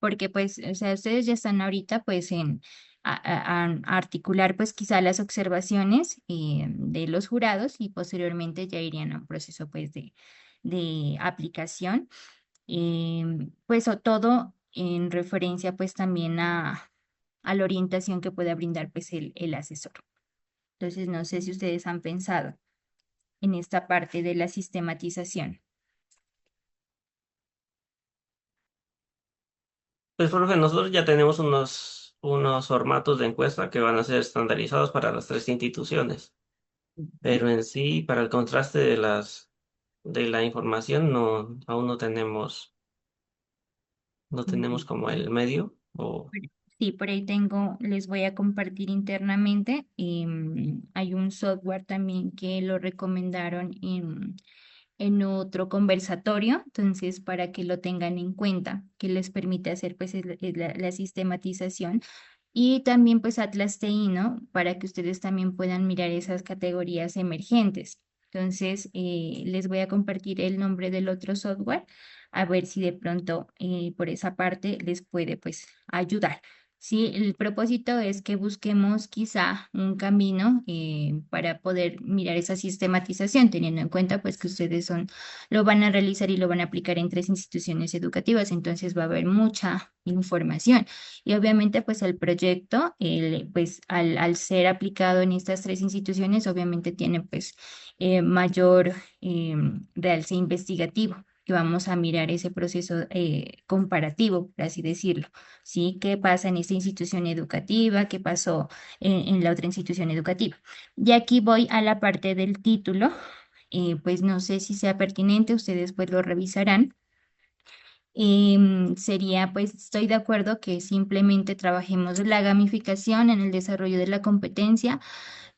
porque pues, o sea, ustedes ya están ahorita pues a articular pues quizá las observaciones de los jurados y posteriormente ya irían a un proceso pues de aplicación, pues o todo en referencia pues también a la orientación que pueda brindar pues el asesor. Entonces, no sé si ustedes han pensado en esta parte de la sistematización. Pues, profe, nosotros ya tenemos unos formatos de encuesta que van a ser estandarizados para las tres instituciones, pero en sí, para el contraste de la información, aún no tenemos como el medio o... Sí, por ahí tengo, les voy a compartir internamente. Hay un software también que lo recomendaron en otro conversatorio, entonces para que lo tengan en cuenta, que les permite hacer pues la sistematización. Y también pues Atlas TI, ¿no? Para que ustedes también puedan mirar esas categorías emergentes. Entonces, les voy a compartir el nombre del otro software, a ver si de pronto por esa parte les puede pues ayudar. Sí, el propósito es que busquemos quizá un camino para poder mirar esa sistematización, teniendo en cuenta pues que ustedes lo van a realizar y lo van a aplicar en 3 instituciones educativas, entonces va a haber mucha información. Y obviamente, pues el proyecto, pues al ser aplicado en estas 3 instituciones, obviamente tiene pues mayor realce investigativo, que vamos a mirar ese proceso comparativo, por así decirlo, ¿sí? ¿Qué pasa en esta institución educativa? ¿Qué pasó en la otra institución educativa? Y aquí voy a la parte del título, pues no sé si sea pertinente, ustedes pues lo revisarán. Sería, pues, estoy de acuerdo que simplemente trabajemos la gamificación en el desarrollo de la competencia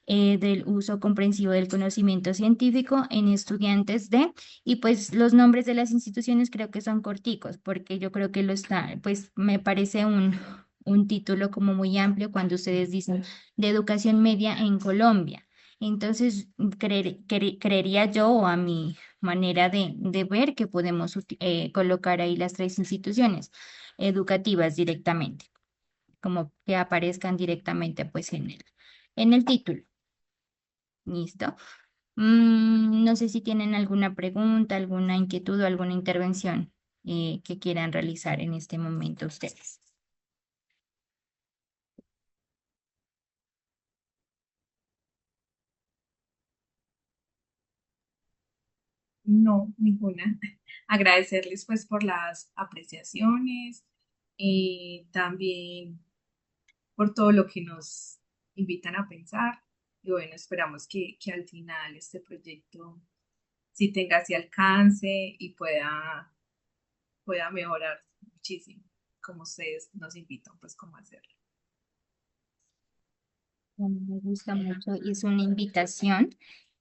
del uso comprensivo del conocimiento científico en estudiantes de, y pues los nombres de las instituciones creo que son corticos, porque yo creo que lo está, pues me parece un título como muy amplio cuando ustedes dicen de educación media en Colombia. Entonces, creería yo, o a mi manera de ver, que podemos colocar ahí las 3 instituciones educativas directamente, como que aparezcan directamente pues en el título. ¿Listo? No sé si tienen alguna pregunta, alguna inquietud o alguna intervención que quieran realizar en este momento ustedes. No, ninguna. Agradecerles pues por las apreciaciones y también por todo lo que nos invitan a pensar. Y bueno, esperamos que al final este proyecto sí tenga ese alcance y pueda mejorar muchísimo, como ustedes nos invitan pues cómo hacerlo. Bueno, me gusta mucho y es una invitación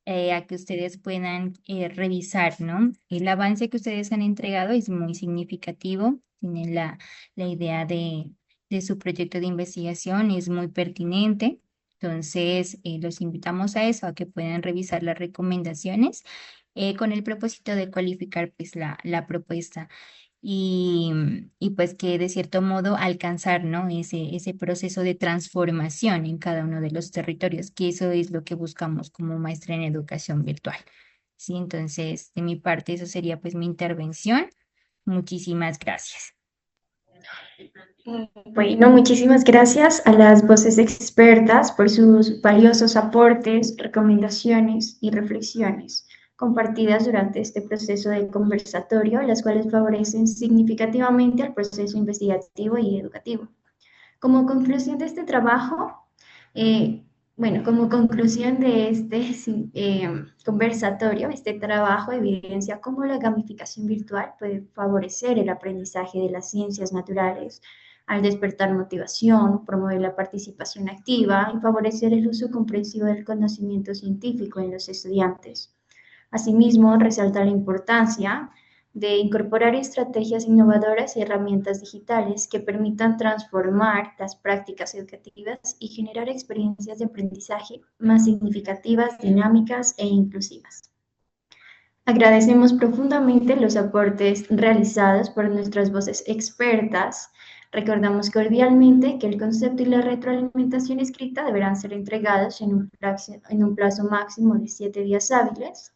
a que ustedes puedan revisar, ¿no? El avance que ustedes han entregado es muy significativo, tienen la idea de su proyecto de investigación, es muy pertinente, entonces los invitamos a eso, a que puedan revisar las recomendaciones con el propósito de cualificar pues la propuesta y pues que de cierto modo alcanzar, ¿no? Ese proceso de transformación en cada uno de los territorios, que eso es lo que buscamos como maestra en educación virtual. Sí, entonces, de mi parte, eso sería pues mi intervención. Muchísimas gracias. Bueno, muchísimas gracias a las voces expertas por sus valiosos aportes, recomendaciones y reflexiones compartidas durante este proceso de conversatorio, las cuales favorecen significativamente al proceso investigativo y educativo. Como conclusión de este trabajo, eh, como conclusión de este conversatorio, este trabajo evidencia cómo la gamificación virtual puede favorecer el aprendizaje de las ciencias naturales al despertar motivación, promover la participación activa y favorecer el uso comprensivo del conocimiento científico en los estudiantes. Asimismo, resalta la importancia de incorporar estrategias innovadoras y herramientas digitales que permitan transformar las prácticas educativas y generar experiencias de aprendizaje más significativas, dinámicas e inclusivas. Agradecemos profundamente los aportes realizados por nuestras voces expertas. Recordamos cordialmente que el concepto y la retroalimentación escrita deberán ser entregados en un plazo máximo de 7 días hábiles.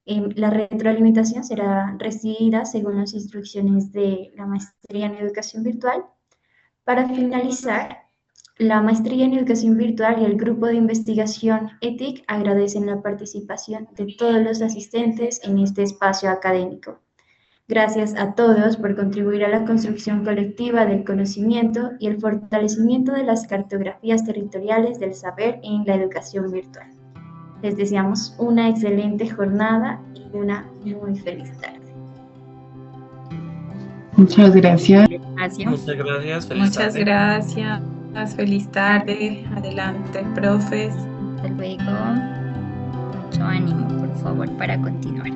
La retroalimentación será recibida según las instrucciones de la maestría en educación virtual. Para finalizar, la maestría en educación virtual y el grupo de investigación ETIC agradecen la participación de todos los asistentes en este espacio académico. Gracias a todos por contribuir a la construcción colectiva del conocimiento y el fortalecimiento de las cartografías territoriales del saber en la educación virtual. Les deseamos una excelente jornada y una muy feliz tarde. Muchas gracias. Muchas gracias. Feliz Muchas tarde. gracias. Feliz tarde. Adelante, profes. Hasta luego. Mucho ánimo, por favor, para continuar.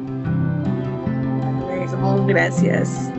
Luego, gracias.